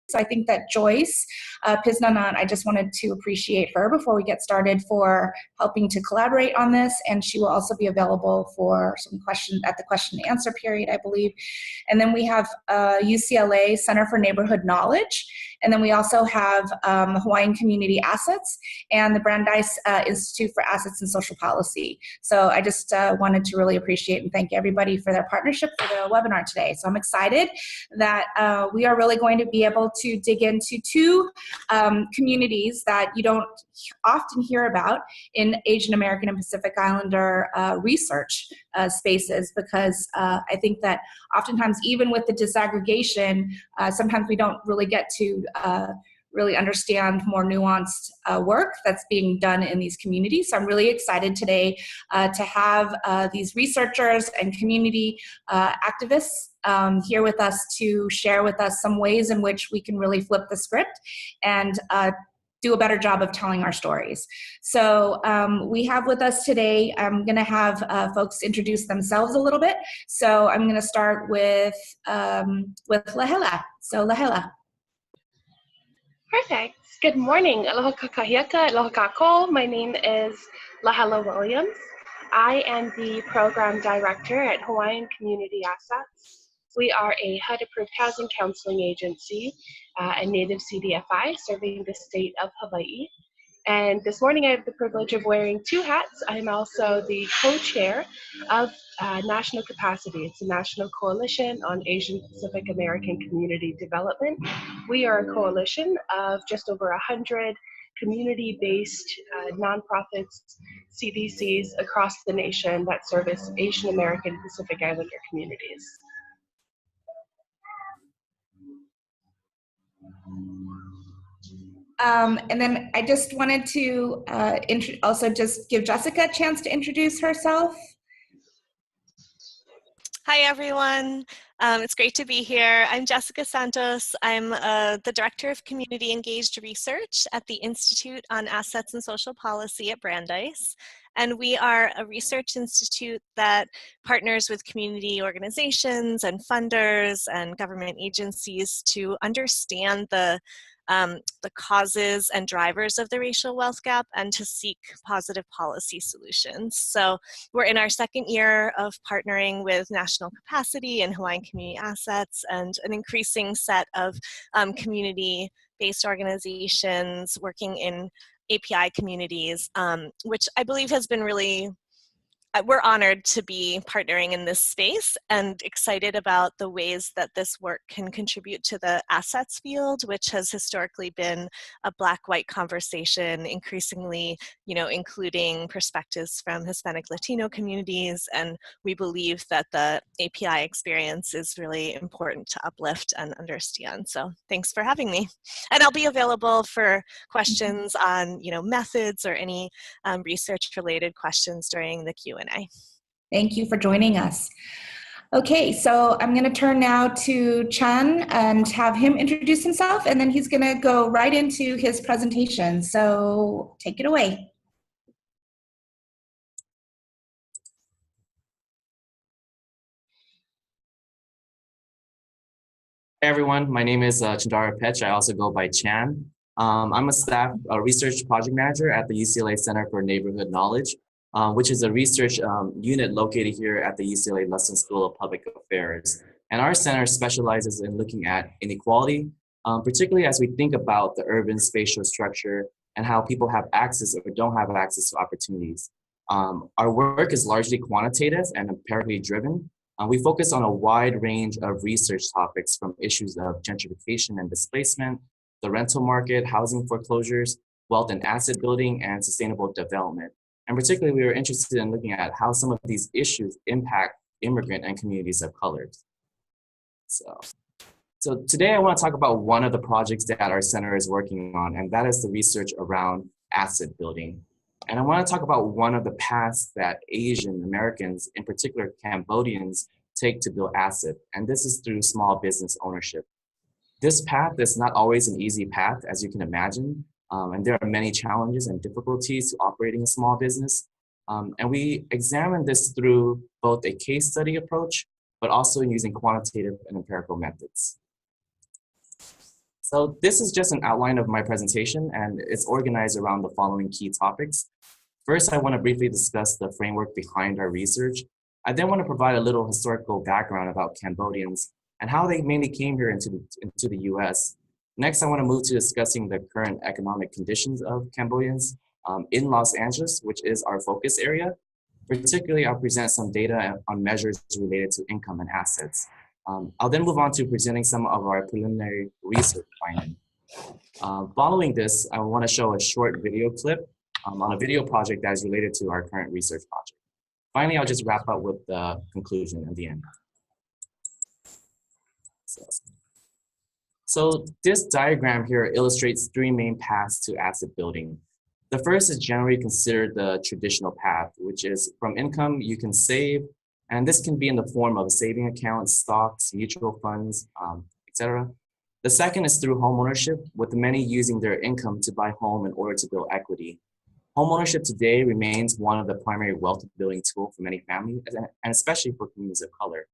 So I think that Joyce Piznanan, I just wanted to appreciate her before we get started for helping to collaborate on this, and she will also be available for some questions at the question and answer period, I believe. And then we have UCLA Center for Neighborhood Knowledge, and then we also have Hawaiian Community Assets and the Brandeis Institute for Assets and Social Policy. So I just wanted to really appreciate and thank everybody for their partnership for the webinar today. So I'm excited that we are really going to be able to dig into two communities that you don't often hear about in Asian American and Pacific Islander research spaces, because I think that oftentimes, even with the disaggregation, sometimes we don't really get to really understand more nuanced work that's being done in these communities. So I'm really excited today to have these researchers and community activists here with us to share with us some ways in which we can really flip the script and do a better job of telling our stories. So we have with us today, I'm going to have folks introduce themselves a little bit. So I'm going to start with Lahela. So Lahela. Perfect. Good morning. Aloha kakahiaka, aloha kako. My name is Lahela Williams. I am the program director at Hawaiian Community Assets. We are a HUD-approved housing counseling agency, a native CDFI serving the state of Hawaii. And this morning I have the privilege of wearing two hats. I'm also the co-chair of National CAPACD. It's a national coalition on Asian Pacific American community development. We are a coalition of just over 100 community-based nonprofits, CDCs across the nation that service Asian American and Pacific Islander communities. And then I just wanted to also just give Jessica a chance to introduce herself. Hi, everyone. It's great to be here. I'm Jessica Santos. I'm the Director of Community Engaged Research at the Institute on Assets and Social Policy at Brandeis. And we are a research institute that partners with community organizations and funders and government agencies to understand the causes and drivers of the racial wealth gap and to seek positive policy solutions. So we're in our second year of partnering with National CAPACD and Hawaiian Community Assets and an increasing set of community-based organizations working in API communities, which I believe has been really, we're honored to be partnering in this space and excited about the ways that this work can contribute to the assets field, which has historically been a Black-white conversation, increasingly, including perspectives from Hispanic Latino communities. And we believe that the API experience is really important to uplift and understand. So thanks for having me. And I'll be available for questions on, methods or any research-related questions during the Q&A. Thank you for joining us. Okay, so I'm going to turn now to Chan and have him introduce himself, and then he's going to go right into his presentation. So take it away. Hey everyone, my name is Chhandara Pech. I also go by Chan. I'm a research project manager at the UCLA Center for Neighborhood Knowledge, which is a research unit located here at the UCLA Luskin School of Public Affairs. And our center specializes in looking at inequality, particularly as we think about the urban spatial structure and how people have access or don't have access to opportunities. Our work is largely quantitative and empirically driven. We focus on a wide range of research topics, from issues of gentrification and displacement, the rental market, housing foreclosures, wealth and asset building, and sustainable development. And particularly, we were interested in looking at how some of these issues impact immigrant and communities of color. So today I want to talk about one of the projects that our center is working on, and that is the research around asset building. And I want to talk about one of the paths that Asian Americans, in particular Cambodians, take to build asset, and this is through small business ownership. This path is not always an easy path, as you can imagine. And there are many challenges and difficulties to operating a small business. And we examine this through both a case study approach, but also using quantitative and empirical methods. So this is just an outline of my presentation, and it's organized around the following key topics. First, I want to briefly discuss the framework behind our research. I then want to provide a little historical background about Cambodians and how they mainly came here into the US. Next, I want to move to discussing the current economic conditions of Cambodians in Los Angeles, which is our focus area. Particularly, I'll present some data on measures related to income and assets. I'll then move on to presenting some of our preliminary research findings. Following this, I want to show a short video clip on a video project that is related to our current research project. Finally, I'll just wrap up with the conclusion at the end. So this diagram here illustrates three main paths to asset building. The first is generally considered the traditional path, which is from income you can save, and this can be in the form of a saving account, stocks, mutual funds, etc. The second is through home ownership, with many using their income to buy home in order to build equity. Home ownership today remains one of the primary wealth building tools for many families, and especially for communities of color.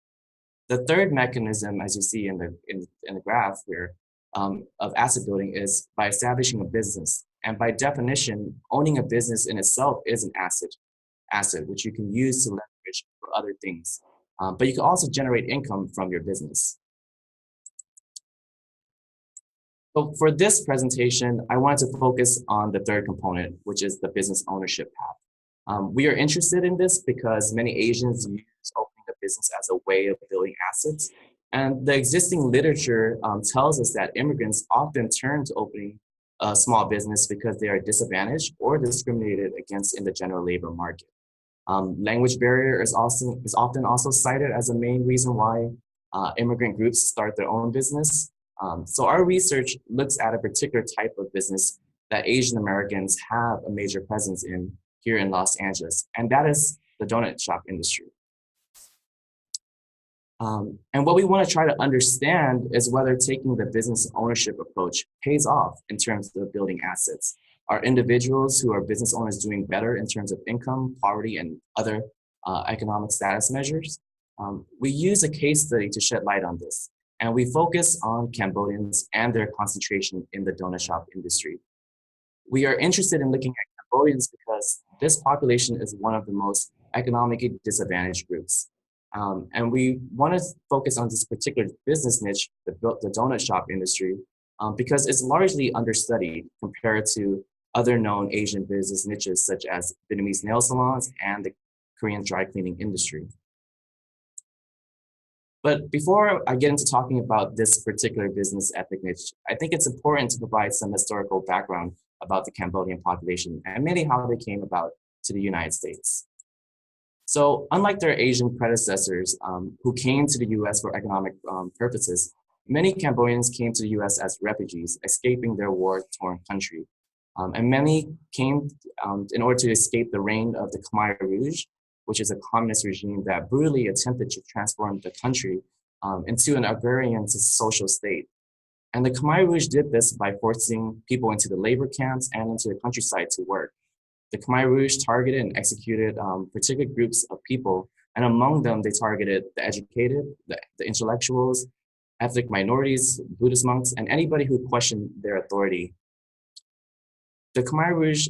The third mechanism, as you see in the graph here, of asset building is by establishing a business. And by definition, owning a business in itself is an asset which you can use to leverage for other things. But you can also generate income from your business. So for this presentation, I wanted to focus on the third component, which is the business ownership path. We are interested in this because many Asians use opening a business as a way of building assets. And the existing literature tells us that immigrants often turn to opening a small business because they are disadvantaged or discriminated against in the general labor market. Language barrier is often also cited as a main reason why immigrant groups start their own business. So our research looks at a particular type of business that Asian Americans have a major presence in here in Los Angeles, and that is the donut shop industry. And what we want to try to understand is whether taking the business ownership approach pays off in terms of building assets. Are individuals who are business owners doing better in terms of income, poverty, and other economic status measures? We use a case study to shed light on this, and we focus on Cambodians and their concentration in the donut shop industry. We are interested in looking at Cambodians because this population is one of the most economically disadvantaged groups. And we want to focus on this particular business niche, the donut shop industry, because it's largely understudied compared to other known Asian business niches such as Vietnamese nail salons and the Korean dry cleaning industry. But before I get into talking about this particular business ethnic niche, I think it's important to provide some historical background about the Cambodian population and mainly how they came about to the United States. So unlike their Asian predecessors who came to the US for economic purposes, many Cambodians came to the US as refugees, escaping their war-torn country. And many came in order to escape the reign of the Khmer Rouge, which is a communist regime that brutally attempted to transform the country into an agrarian social state. And the Khmer Rouge did this by forcing people into the labor camps and into the countryside to work. The Khmer Rouge targeted and executed particular groups of people, and among them, they targeted the educated, the intellectuals, ethnic minorities, Buddhist monks, and anybody who questioned their authority. The Khmer Rouge,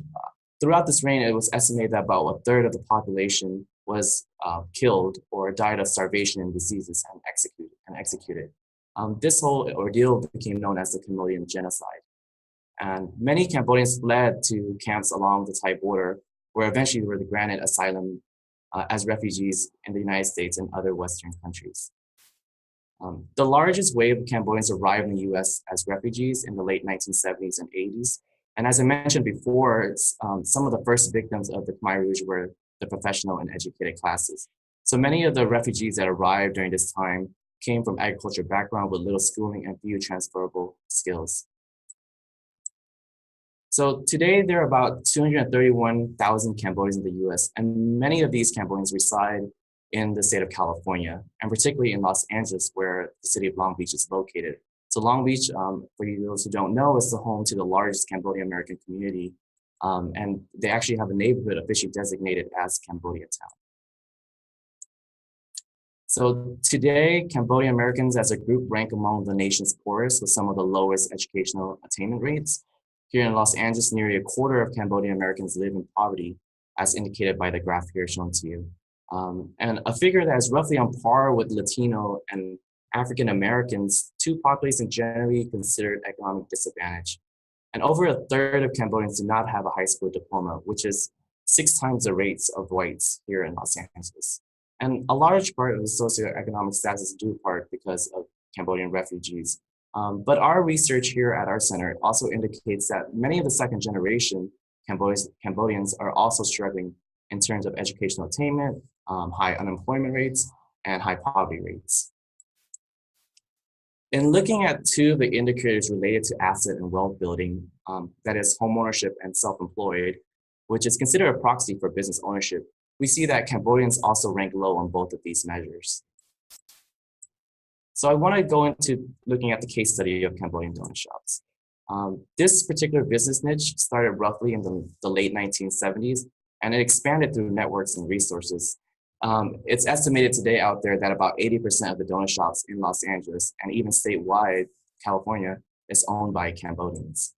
throughout this reign, it was estimated that about a third of the population was killed or died of starvation and diseases and executed. This whole ordeal became known as the Cambodian genocide. And many Cambodians fled to camps along the Thai border, where eventually they were granted asylum as refugees in the United States and other Western countries. The largest wave of Cambodians arrived in the US as refugees in the late 1970s and 80s. And as I mentioned before, some of the first victims of the Khmer Rouge were the professional and educated classes. So many of the refugees that arrived during this time came from agriculture background with little schooling and few transferable skills. So today there are about 231,000 Cambodians in the US, and many of these Cambodians reside in the state of California, and particularly in Los Angeles, where the city of Long Beach is located. So Long Beach, for you those who don't know, is the home to the largest Cambodian American community, and they actually have a neighborhood officially designated as Cambodia Town. So today, Cambodian Americans as a group rank among the nation's poorest with some of the lowest educational attainment rates. Here in Los Angeles, nearly a quarter of Cambodian Americans live in poverty, as indicated by the graph here shown to you. And a figure that is roughly on par with Latino and African Americans, two populations generally considered economic disadvantage. And over a third of Cambodians do not have a high school diploma, which is 6 times the rates of whites here in Los Angeles. And a large part of the socioeconomic status is due part because of Cambodian refugees. But our research here at our center also indicates that many of the second generation Cambodians are also struggling in terms of educational attainment, high unemployment rates, and high poverty rates. In looking at two of the indicators related to asset and wealth building, that is homeownership and self-employed, which is considered a proxy for business ownership, we see that Cambodians also rank low on both of these measures. So I want to go into looking at the case study of Cambodian donut shops. This particular business niche started roughly in the late 1970s, and it expanded through networks and resources. It's estimated today out there that about 80% of the donut shops in Los Angeles and even statewide, California, is owned by Cambodians.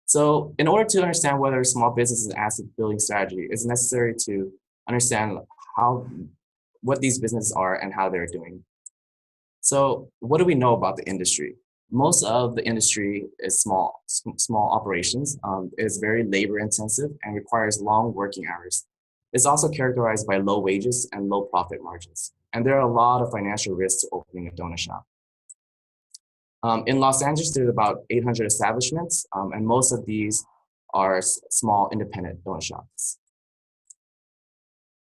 So in order to understand whether small business is an asset building strategy, it's necessary to understand what these businesses are and how they're doing. So what do we know about the industry? Most of the industry is small operations. It is very labor intensive and requires long working hours. It's also characterized by low wages and low profit margins. And there are a lot of financial risks to opening a donut shop. In Los Angeles, there's about 800 establishments, and most of these are small independent donut shops.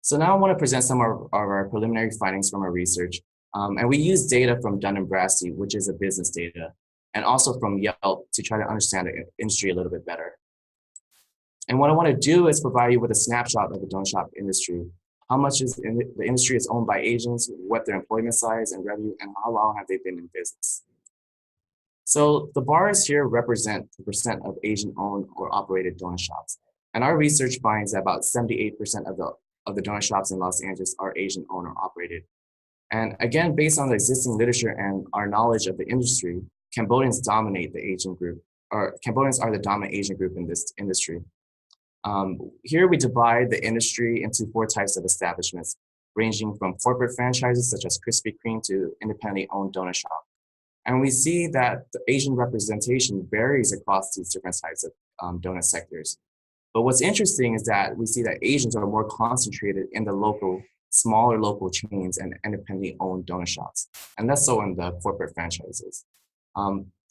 So now I want to present some of our preliminary findings from our research. And we use data from Dun & Bradstreet, which is a business data, and also from Yelp to try to understand the industry a little bit better. And what I want to do is provide you with a snapshot of the donut shop industry. How much is the industry is owned by Asians, what their employment size and revenue, and how long have they been in business. So the bars here represent the percent of Asian-owned or operated donut shops. And our research finds that about 78% of the donut shops in Los Angeles are Asian-owned or operated. And again, based on the existing literature and our knowledge of the industry, Cambodians dominate the Asian group, or Cambodians are the dominant Asian group in this industry. Here we divide the industry into 4 types of establishments, ranging from corporate franchises such as Krispy Kreme to independently owned donut shops. And we see that the Asian representation varies across these different types of donut sectors. But what's interesting is that we see that Asians are more concentrated in the smaller local chains and independently owned donut shops. And that's so in the corporate franchises.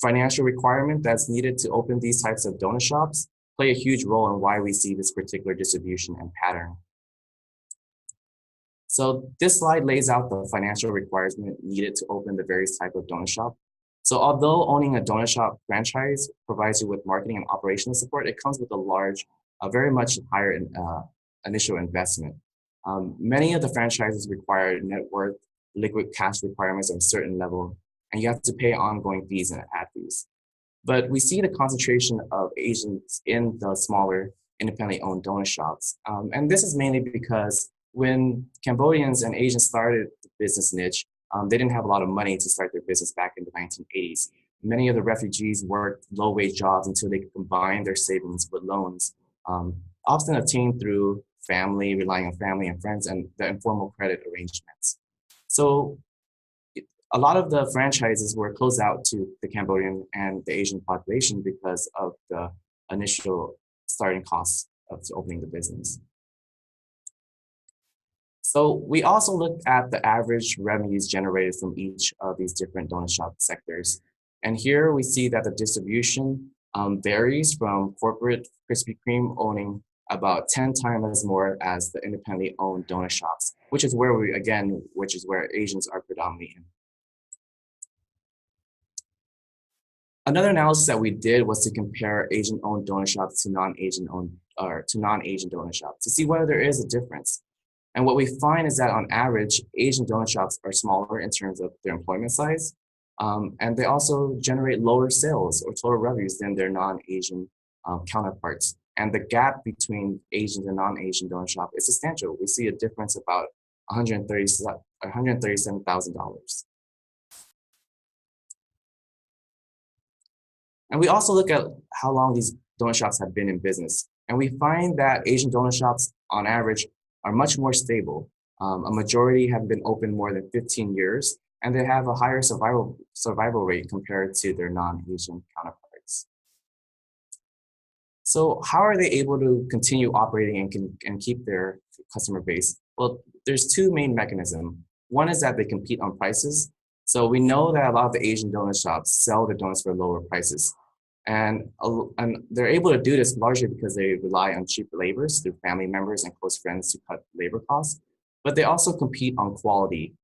Financial requirement that's needed to open these types of donut shops play a huge role in why we see this particular distribution and pattern. So this slide lays out the financial requirement needed to open the various types of donut shop. So although owning a donut shop franchise provides you with marketing and operational support, it comes with a very much higher initial investment. Many of the franchises require net worth, liquid cash requirements of a certain level, and you have to pay ongoing fees and ad fees. But we see the concentration of Asians in the smaller independently owned donut shops. And this is mainly because when Cambodians and Asians started the business niche, they didn't have a lot of money to start their business back in the 1980s. Many of the refugees worked low-wage jobs until they could combine their savings with loans, often obtained through relying on family and friends, and the informal credit arrangements. So a lot of the franchises were closed out to the Cambodian and the Asian population because of the initial starting costs of opening the business. So we also looked at the average revenues generated from each of these different donut shop sectors. And here we see that the distribution varies from corporate Krispy Kreme owning about 10 times as more as the independently owned donut shops, which is where Asians are predominantly in. Another analysis that we did was to compare Asian-owned donut shops to non-Asian donut shops to see whether there is a difference. And what we find is that on average, Asian donut shops are smaller in terms of their employment size, and they also generate lower sales or total revenues than their non-Asian counterparts. And the gap between Asian and non-Asian donut shop is substantial. We see a difference about $137,000. And we also look at how long these donut shops have been in business. And we find that Asian donut shops, on average, are much more stable. A majority have been open more than 15 years, and they have a higher survival rate compared to their non-Asian counterparts. So how are they able to continue operating and keep their customer base? Well, there's two main mechanisms. One is that they compete on prices. So we know that a lot of the Asian donut shops sell their donuts for lower prices. And they're able to do this largely because they rely on cheap labors through family members and close friends to cut labor costs. But they also compete on quality.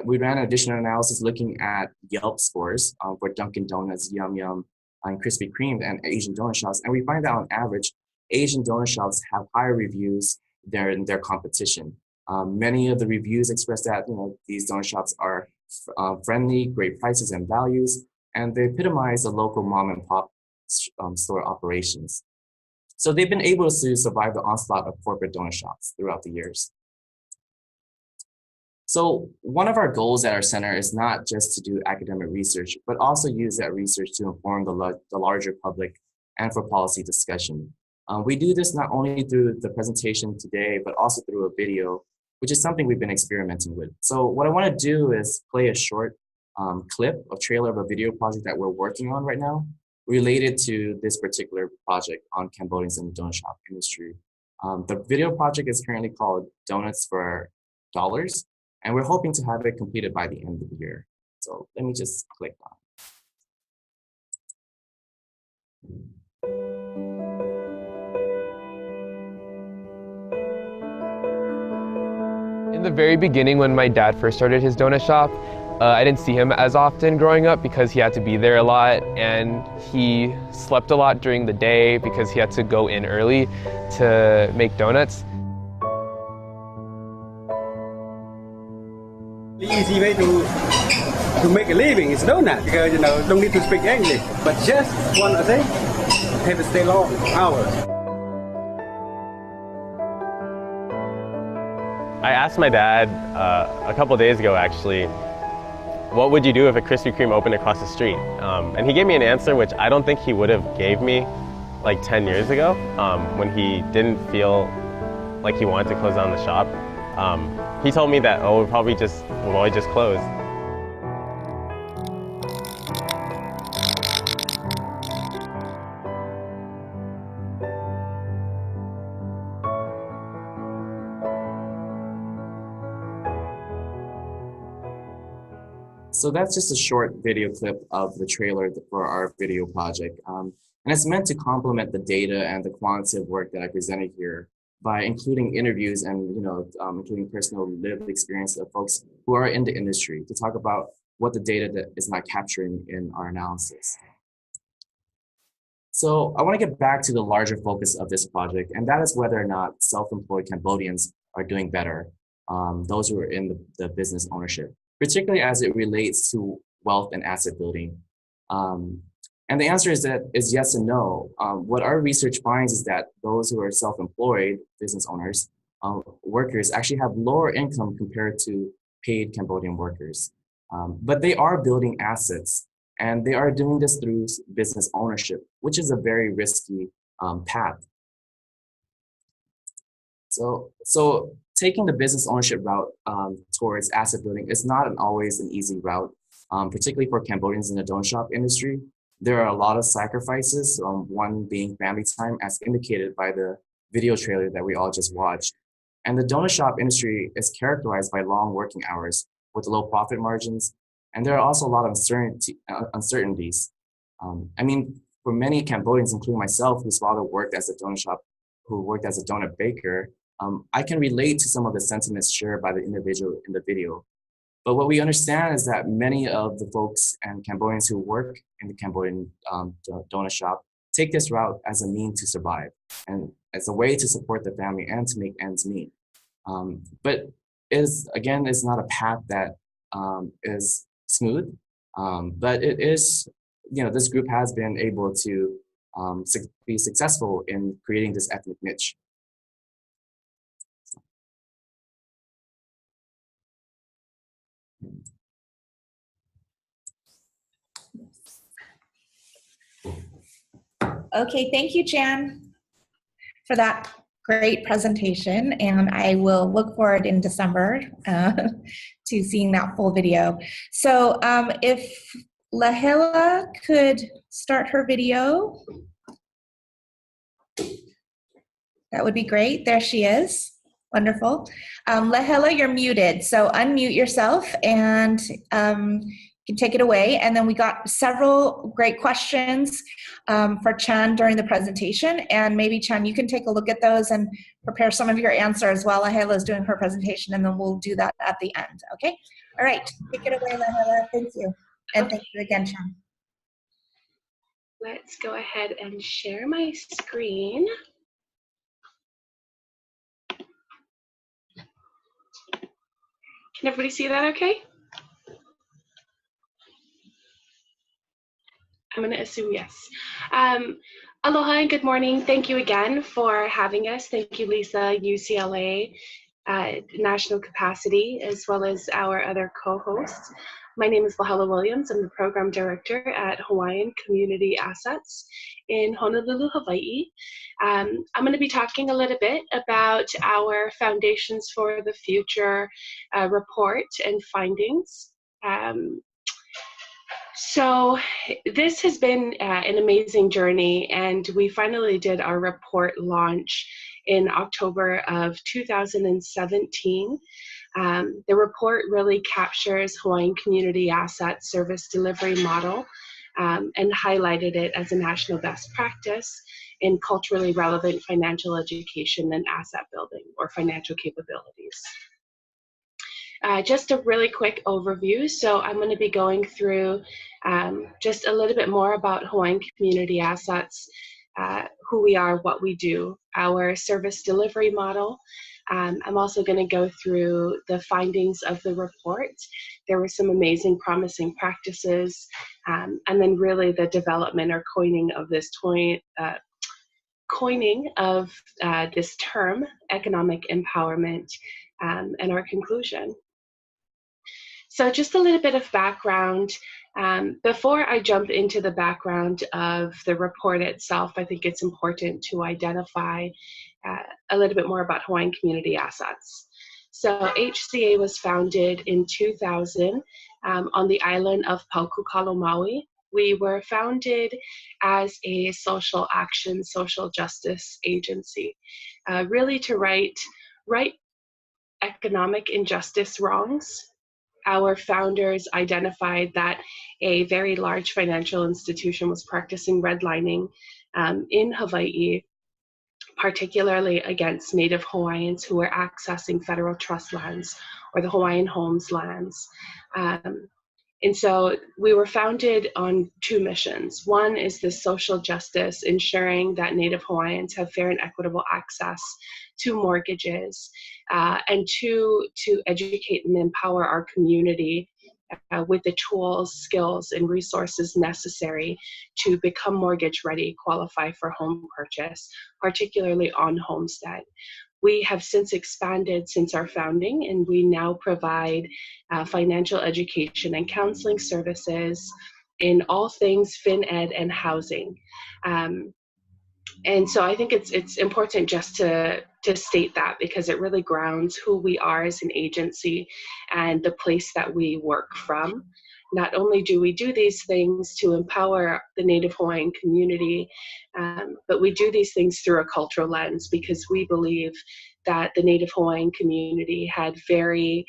We ran an additional analysis looking at Yelp scores for Dunkin' Donuts, Yum Yum, and Krispy Kreme and Asian donut shops. And we find that on average, Asian donut shops have higher reviews than their competition. Many of the reviews express that these donut shops are friendly, great prices and values, and they epitomize the local mom and pop store operations. So they've been able to survive the onslaught of corporate donut shops throughout the years. So one of our goals at our center is not just to do academic research, but also use that research to inform the larger public and for policy discussion. We do this not only through the presentation today, but also through a video, which is something we've been experimenting with. So what I want to do is play a short clip, a trailer of a video project that we're working on right now related to this particular project on Cambodians in the donut shop industry. The video project is currently called Donuts for Dollars, and we're hoping to have it completed by the end of the year. So let me just click on it. In the very beginning, when my dad first started his donut shop, I didn't see him as often growing up because he had to be there a lot, and he slept a lot during the day because he had to go in early to make donuts. The easy way to make a living is donut because don't need to speak English, but just one a day, have to stay long hours. I asked my dad a couple days ago actually, what would you do if a Krispy Kreme opened across the street? And he gave me an answer which I don't think he would have gave me like 10 years ago when he didn't feel like he wanted to close down the shop. He told me that, we'll probably just close. So that's just a short video clip of the trailer for our video project. And it's meant to complement the data and the quantitative work that I presented here by including interviews and including personal lived experience of folks who are in the industry to talk about what the data that is not capturing in our analysis. So I want to get back to the larger focus of this project, and that is whether or not self-employed Cambodians are doing better, those who are in the business ownership, particularly as it relates to wealth and asset building. And the answer is yes and no. What our research finds is that those who are self-employed business owners, workers, actually have lower income compared to paid Cambodian workers. But they are building assets, and they are doing this through business ownership, which is a very risky path. So taking the business ownership route towards asset building is not always an easy route, particularly for Cambodians in the donut shop industry. There are a lot of sacrifices, one being family time, as indicated by the video trailer that we all just watched. And the donut shop industry is characterized by long working hours with low profit margins, and there are also a lot of uncertainties. I mean, for many Cambodians, including myself, whose father worked as a donut baker, I can relate to some of the sentiments shared by the individual in the video. But what we understand is that many of the folks and Cambodians who work in the Cambodian donut shop take this route as a means to survive and as a way to support the family and to make ends meet. But it's not a path that is smooth, but it is, this group has been able to be successful in creating this ethnic niche. Okay, thank you, Jan, for that great presentation, and I will look forward in December to seeing that full video. So if Lahela could start her video, that would be great. There she is. Wonderful. Lahela, you're muted, so unmute yourself and you can take it away. And then we got several great questions for Chan during the presentation, and maybe Chan, you can take a look at those and prepare some of your answers while Lahela is doing her presentation, and then we'll do that at the end, okay? All right, take it away, Lahela. Thank you. And thank you again, Chan. Let's go ahead and share my screen. Can everybody see that okay? I'm going to assume yes. Aloha and good morning. Thank you again for having us. Thank you, Lisa, UCLA, National Capacity, as well as our other co-hosts. My name is Lahela Williams. I'm the Program Director at Hawaiian Community Assets in Honolulu, Hawaii. I'm going to be talking a little bit about our Foundations for the Future report and findings. So this has been an amazing journey, and we finally did our report launch in October of 2017. The report really captures Hawaiian Community Assets service delivery model and highlighted it as a national best practice in culturally relevant financial education and asset building or financial capabilities. Just a really quick overview. So I'm going to be going through just a little bit more about Hawaiian Community Assets, who we are, what we do, our service delivery model. I'm also going to go through the findings of the report. There were some amazing, promising practices, and then really the development or coining of this this term, economic empowerment, and our conclusion. So just a little bit of background. Before I jump into the background of the report itself, I think it's important to identify a little bit more about Hawaiian Community Assets. So HCA was founded in 2000 on the island of Paukukalo, Maui. We were founded as a social action, social justice agency, really to right economic injustice wrongs. Our founders identified that a very large financial institution was practicing redlining in Hawaii, particularly against Native Hawaiians who were accessing federal trust lands or the Hawaiian Homes lands. And so we were founded on two missions. One is the social justice, ensuring that Native Hawaiians have fair and equitable access to mortgages, and two, to educate and empower our community with the tools, skills, and resources necessary to become mortgage ready, qualify for home purchase, particularly on Homestead. We have since expanded since our founding, and we now provide financial education and counseling services in all things FinEd and housing. And so I think it's important just to state that, because it really grounds who we are as an agency and the place that we work from. Not only do we do these things to empower the Native Hawaiian community, but we do these things through a cultural lens, because we believe that the Native Hawaiian community had very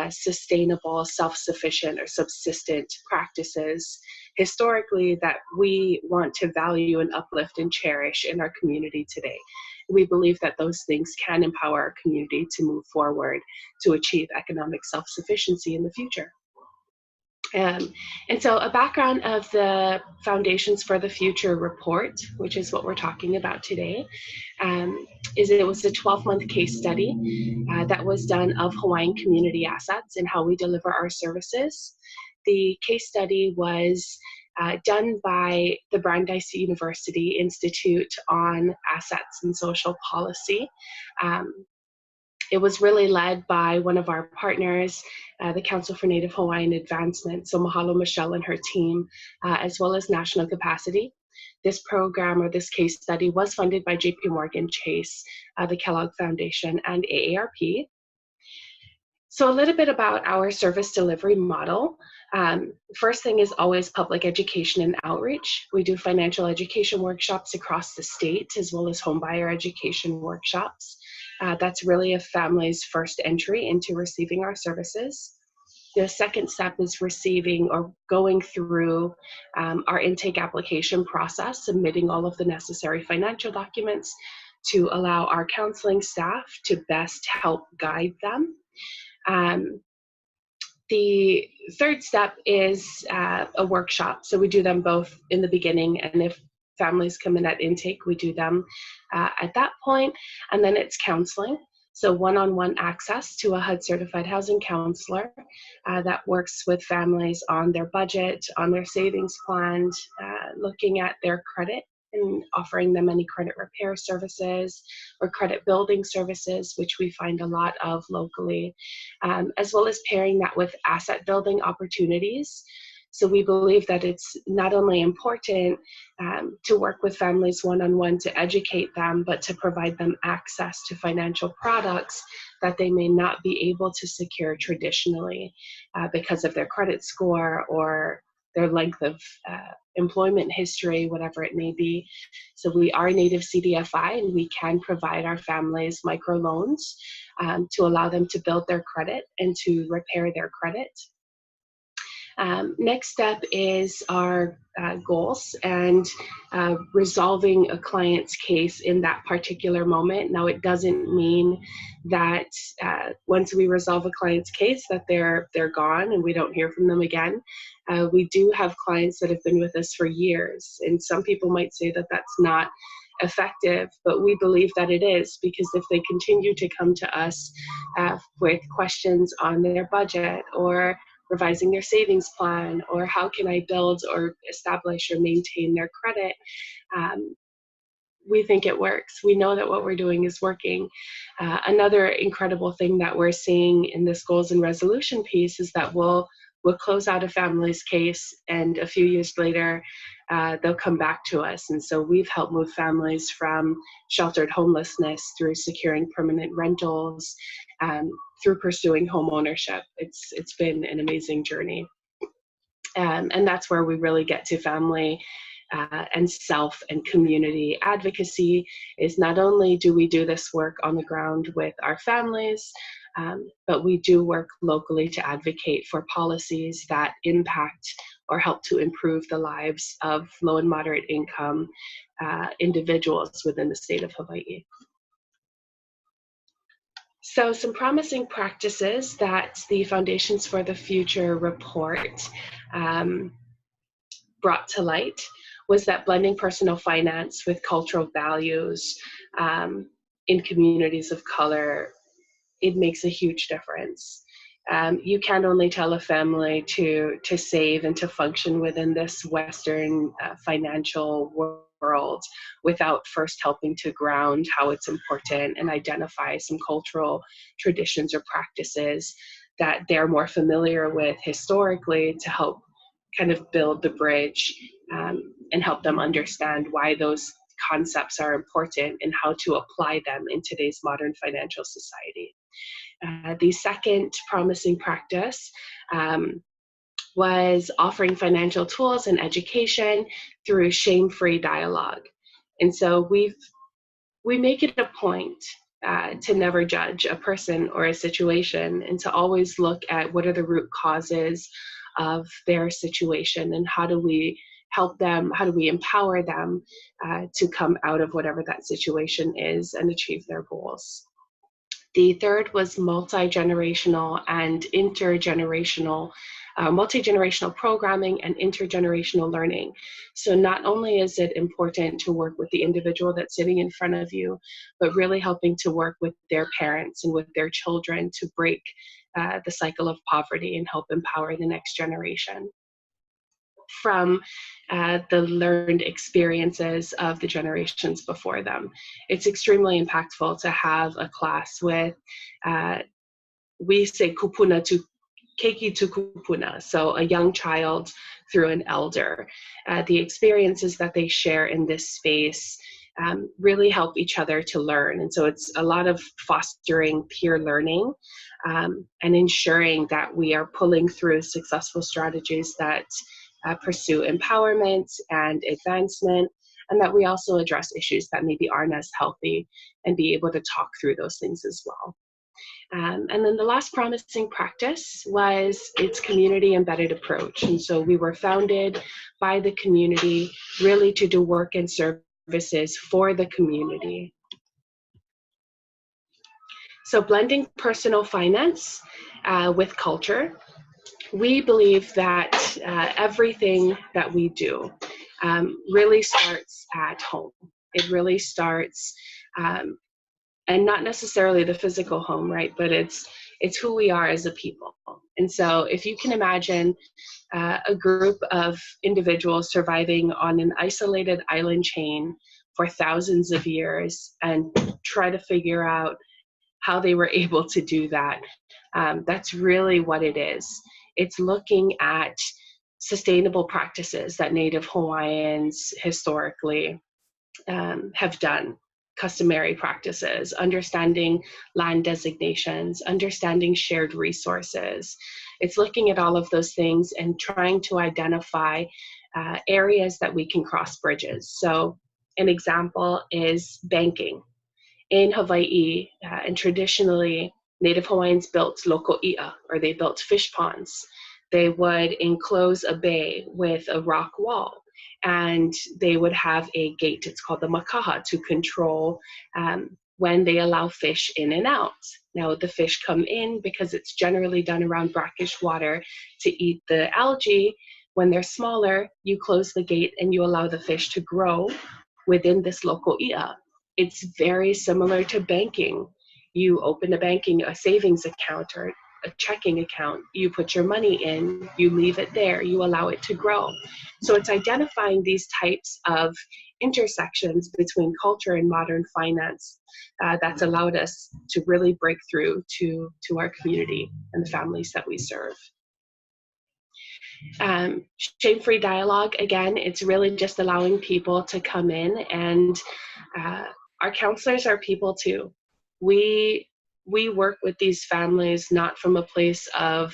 sustainable, self-sufficient or subsistent practices historically that we want to value and uplift and cherish in our community today. We believe that those things can empower our community to move forward to achieve economic self-sufficiency in the future. And so a background of the Foundations for the Future report, which is what we're talking about today, is it was a 12-month case study that was done of Hawaiian Community Assets and how we deliver our services. The case study was done by the Brandeis University Institute on Assets and Social Policy. It was really led by one of our partners, the Council for Native Hawaiian Advancement, so mahalo Michelle and her team, as well as National Capacity. This program, or this case study, was funded by JP Morgan Chase, the Kellogg Foundation, and AARP. So a little bit about our service delivery model. First thing is always public education and outreach. We do financial education workshops across the state, as well as homebuyer education workshops. That's really a family's first entry into receiving our services. The second step is receiving or going through our intake application process, submitting all of the necessary financial documents to allow our counseling staff to best help guide them. The third step is a workshop. So we do them both in the beginning, and if families come in at intake, we do them at that point. And then it's counseling. So one-on-one access to a HUD certified housing counselor that works with families on their budget, on their savings plan, looking at their credit and offering them any credit repair services or credit building services, which we find a lot of locally, as well as pairing that with asset building opportunities. So we believe that it's not only important to work with families one-on-one to educate them, but to provide them access to financial products that they may not be able to secure traditionally because of their credit score or their length of employment history, whatever it may be. So we are native CDFI, and we can provide our families microloans to allow them to build their credit and to repair their credit. Next step is our goals and resolving a client's case in that particular moment. Now, it doesn't mean that once we resolve a client's case that they're gone and we don't hear from them again. We do have clients that have been with us for years, and some people might say that that's not effective, but we believe that it is, because if they continue to come to us with questions on their budget or revising their savings plan, or how can I build or establish or maintain their credit, we think it works. We know that what we're doing is working. Another incredible thing that we're seeing in this goals and resolution piece is that we'll close out a family's case, and a few years later, they'll come back to us. And so we've helped move families from sheltered homelessness through securing permanent rentals, through pursuing home ownership. It's been an amazing journey. And that's where we really get to family and self and community advocacy. Is not only do we do this work on the ground with our families, but we do work locally to advocate for policies that impact or help to improve the lives of low and moderate income individuals within the state of Hawaii. So some promising practices that the Foundations for the Future report brought to light was that blending personal finance with cultural values in communities of color, it makes a huge difference. You can't only tell a family to save and to function within this Western financial world without first helping to ground how it's important and identify some cultural traditions or practices that they're more familiar with historically to help kind of build the bridge and help them understand why those concepts are important and how to apply them in today's modern financial society. The second promising practice was offering financial tools and education through shame-free dialogue. And so we make it a point to never judge a person or a situation, and to always look at what are the root causes of their situation and how do we help them, how do we empower them to come out of whatever that situation is and achieve their goals. The third was multi-generational and intergenerational, multi-generational programming and intergenerational learning. So not only is it important to work with the individual that's sitting in front of you, but really helping to work with their parents and with their children to break the cycle of poverty and help empower the next generation. from the learned experiences of the generations before them. It's extremely impactful to have a class with, we say kupuna to keiki to kupuna, so a young child through an elder. The experiences that they share in this space really help each other to learn. And so it's a lot of fostering peer learning and ensuring that we are pulling through successful strategies that pursue empowerment and advancement, and that we also address issues that maybe aren't as healthy and be able to talk through those things as well. And then the last promising practice was its community embedded approach. And so we were founded by the community really to do work and services for the community. So blending personal finance with culture. We believe that everything that we do really starts at home. It really starts, and not necessarily the physical home, right? But it's who we are as a people. And so if you can imagine a group of individuals surviving on an isolated island chain for thousands of years and try to figure out how they were able to do that, that's really what it is. It's looking at sustainable practices that Native Hawaiians historically have done, customary practices, understanding land designations, understanding shared resources. It's looking at all of those things and trying to identify areas that we can cross bridges. So an example is banking. In Hawaii, and traditionally, Native Hawaiians built loko'ia, or they built fish ponds. They would enclose a bay with a rock wall, and they would have a gate, it's called the makaha, to control when they allow fish in and out. Now the fish come in because it's generally done around brackish water to eat the algae. When they're smaller, you close the gate and you allow the fish to grow within this loko'ia. It's very similar to banking. You open a savings account or a checking account, you put your money in, you leave it there, you allow it to grow. So it's identifying these types of intersections between culture and modern finance that's allowed us to really break through to our community and the families that we serve. Shame-free dialogue, again, it's really just allowing people to come in, and our counselors are people too. We work with these families not from a place of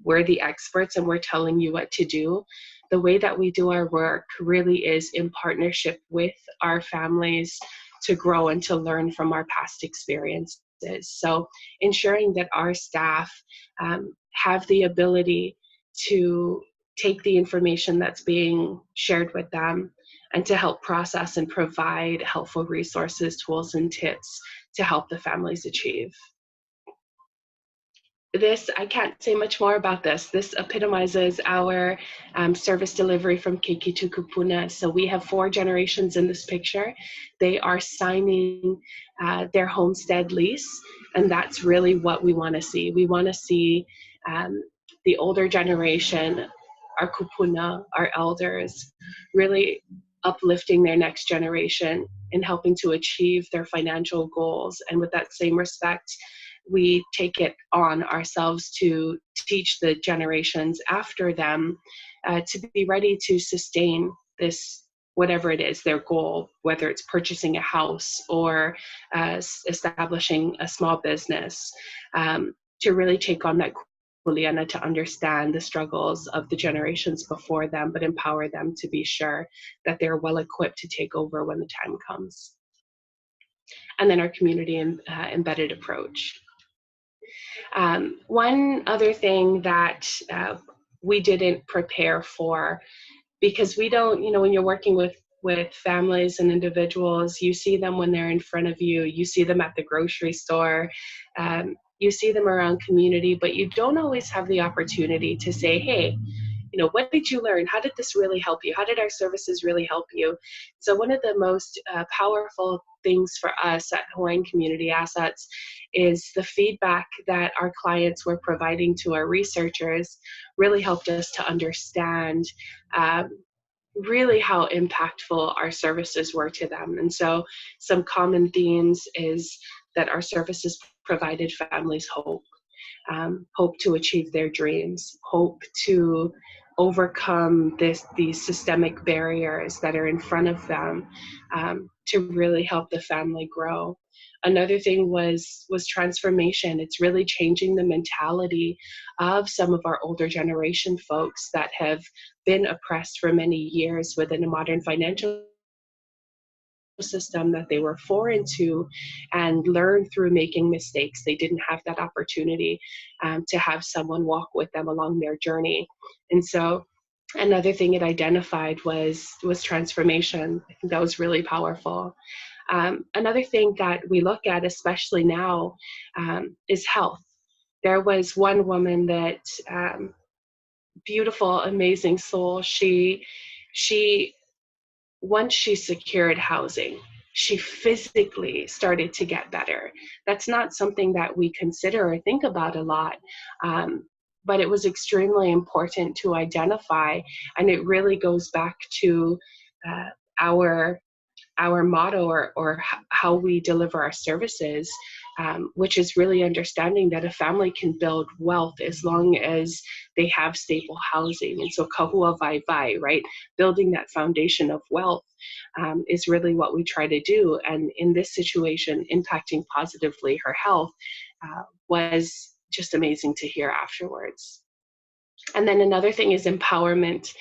we're the experts and we're telling you what to do. The way that we do our work really is in partnership with our families to grow and to learn from our past experiences. So ensuring that our staff have the ability to take the information that's being shared with them and to help process and provide helpful resources, tools, and tips to help the families achieve. This, I can't say much more about this. This epitomizes our service delivery from keiki to kupuna. So we have 4 generations in this picture. They are signing their homestead lease, and that's really what we want to see. We want to see the older generation, our kupuna, our elders, really uplifting their next generation and helping to achieve their financial goals. And with that same respect, we take it on ourselves to teach the generations after them to be ready to sustain this, whatever it is, their goal, whether it's purchasing a house or establishing a small business, to really take on that kuleana, to understand the struggles of the generations before them, but empower them to be sure that they're well equipped to take over when the time comes. And then our community embedded approach. One other thing that we didn't prepare for, because we don't, when you're working with families and individuals, you see them when they're in front of you, you see them at the grocery store, you see them around community, but you don't always have the opportunity to say, hey, what did you learn? How did this really help you? How did our services really help you? So one of the most powerful things for us at Hawaiian Community Assets is the feedback that our clients were providing to our researchers really helped us to understand really how impactful our services were to them. And so some common themes is that our services provided families hope. Hope to achieve their dreams, hope to overcome these systemic barriers that are in front of them, to really help the family grow. Another thing was transformation. It's really changing the mentality of some of our older generation folks that have been oppressed for many years within a modern financial system that they were foreign to, and learn through making mistakes. They didn't have that opportunity to have someone walk with them along their journey. And so another thing it identified was transformation. I think that was really powerful. Another thing that we look at, especially now, is health. There was one woman that, beautiful, amazing soul, she once she secured housing, she physically started to get better. That's not something that we consider or think about a lot, but it was extremely important to identify, and it really goes back to our motto or how we deliver our services, which is really understanding that a family can build wealth as long as they have stable housing. And so Kahua Waiwai, right? Building that foundation of wealth is really what we try to do. And in this situation, impacting positively her health was just amazing to hear afterwards. And then another thing is empowerment.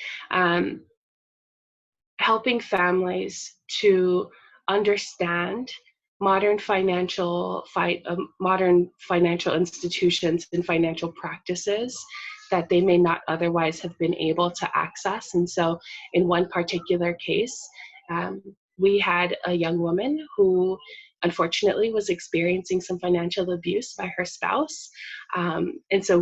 Helping families to understand modern financial institutions and financial practices that they may not otherwise have been able to access. And so in one particular case, we had a young woman who unfortunately was experiencing some financial abuse by her spouse. And so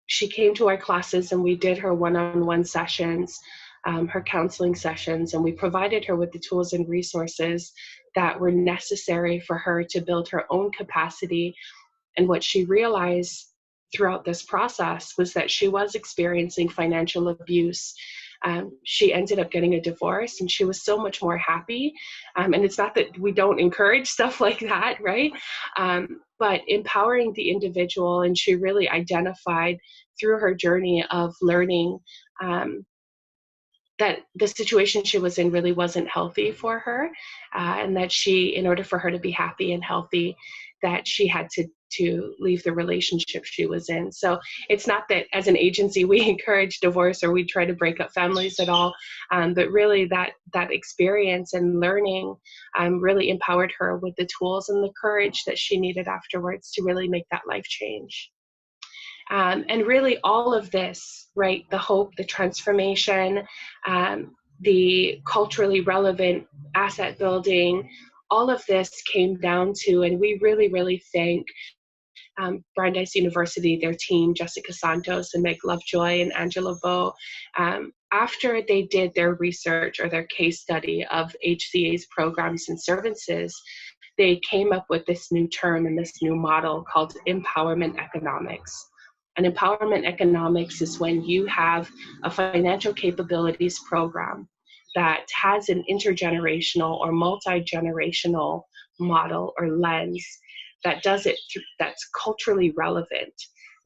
she came to our classes and we did her one-on-one sessions, her counseling sessions, and we provided her with the tools and resources that were necessary for her to build her own capacity. And what she realized throughout this process was that she was experiencing financial abuse. She ended up getting a divorce, and she was so much more happy. And it's not that we don't encourage stuff like that, right? But empowering the individual, and she really identified through her journey of learning that the situation she was in really wasn't healthy for her, and that in order for her to be happy and healthy, that she had to leave the relationship she was in. So it's not that as an agency we encourage divorce or we try to break up families at all, but really that experience and learning really empowered her with the tools and the courage that she needed afterwards to really make that life change. And really all of this, right, the hope, the transformation, the culturally relevant asset building, all of this came down to, and we really, really thank Brandeis University, their team, Jessica Santos and Meg Lovejoy and Angela Vo, after they did their research or their case study of HCA's programs and services, they came up with this new term and this new model called empowerment economics. And empowerment economics is when you have a financial capabilities program that has an intergenerational or multi-generational model or lens that does it, that's culturally relevant.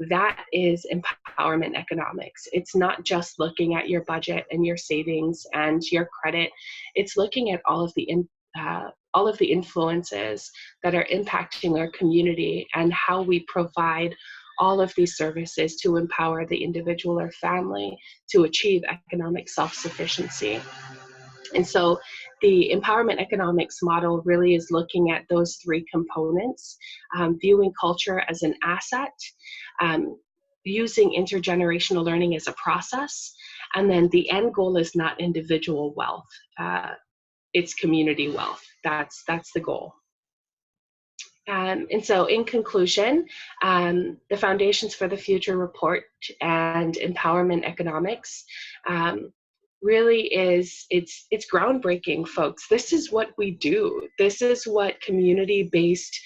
That is empowerment economics. It's not just looking at your budget and your savings and your credit. It's looking at all of the influences that are impacting our community and how we provide all of these services to empower the individual or family to achieve economic self-sufficiency. And so the empowerment economics model really is looking at those three components, viewing culture as an asset, using intergenerational learning as a process, and then the end goal is not individual wealth, it's community wealth. That's the goal. And so in conclusion, the Foundations for the Future report and Empowerment Economics really is, it's groundbreaking, folks. This is what we do. This is what community-based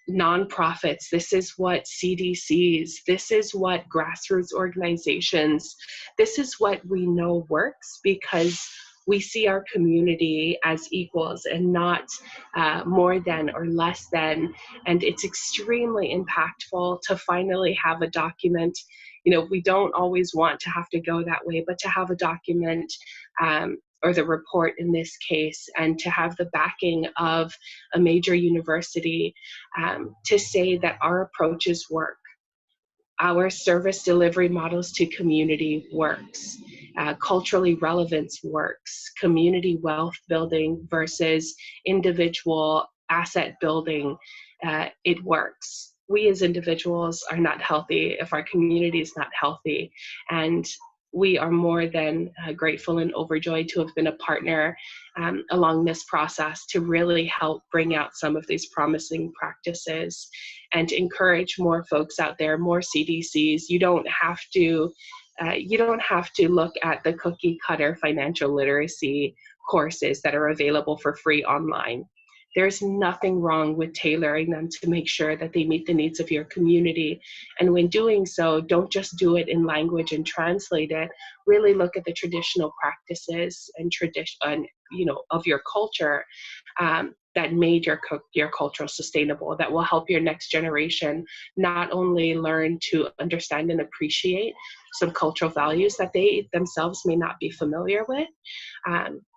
nonprofits, this is what CDCs, this is what grassroots organizations, this is what we know works, because we see our community as equals and not more than or less than. And it's extremely impactful to finally have a document. You know, we don't always want to have to go that way, but to have a document or the report in this case, and to have the backing of a major university to say that our approaches work. Our service delivery models to community works. Culturally relevance works. Community wealth building versus individual asset building, it works. We as individuals are not healthy if our community is not healthy. And we are more than grateful and overjoyed to have been a partner along this process to really help bring out some of these promising practices and encourage more folks out there, more CDCs. You don't have to look at the cookie cutter financial literacy courses that are available for free online. There's nothing wrong with tailoring them to make sure that they meet the needs of your community. And when doing so, don't just do it in language and translate it. Really look at the traditional practices and tradition, of your culture that made your culture sustainable, that will help your next generation not only learn to understand and appreciate some cultural values that they themselves may not be familiar with,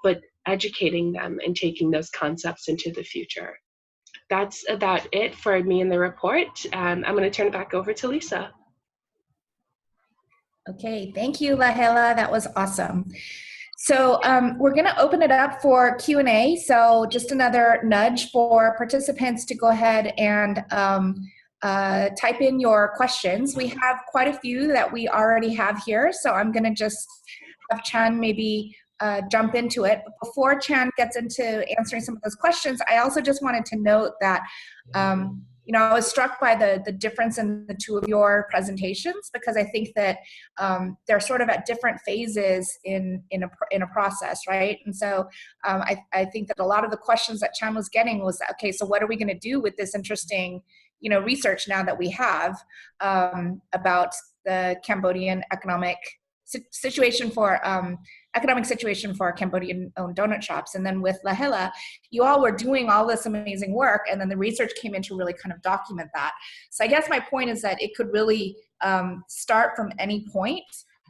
but educating them and taking those concepts into the future. That's about it for me in the report. I'm going to turn it back over to Lisa. Okay, thank you, Lahela. That was awesome. So we're going to open it up for Q&A. So just another nudge for participants to go ahead and type in your questions. We have quite a few that we already have here. So I'm going to just have Chan maybe jump into it. But before Chan gets into answering some of those questions, I also just wanted to note that I was struck by the difference in the two of your presentations, because I think that they're sort of at different phases in a process, right? And so I think that a lot of the questions that Chan was getting was, okay, so what are we going to do with this interesting, research now that we have about the Cambodian economic situation for Cambodian-owned donut shops. And then with Lahela, you all were doing all this amazing work, and then the research came in to really kind of document that. So I guess my point is that it could really start from any point,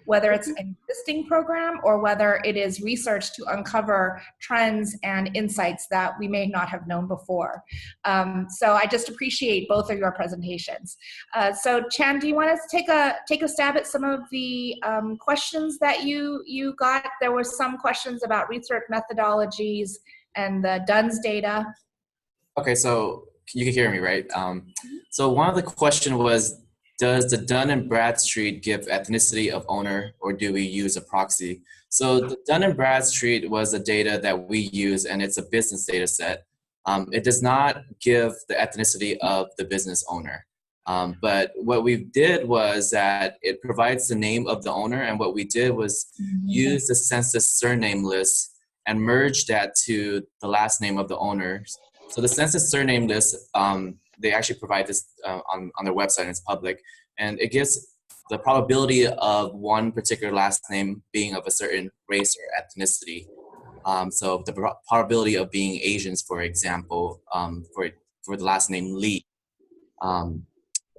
whether it's an existing program or whether it is research to uncover trends and insights that we may not have known before. So I just appreciate both of your presentations. So Chan, do you want to take a stab at some of the questions that you got? There were some questions about research methodologies and the DUNS data. Okay, so you can hear me, right? So one of the questions was, does the Dun & Bradstreet give ethnicity of owner, or do we use a proxy? So the Dun & Bradstreet was the data that we use, and it's a business data set. It does not give the ethnicity of the business owner. But what we did was that it provides the name of the owner, and what we did was use the census surname list and merge that to the last name of the owners. So the census surname list, they actually provide this on their website, and it's public, and it gives the probability of one particular last name being of a certain race or ethnicity. So the probability of being Asians, for example, for the last name Lee,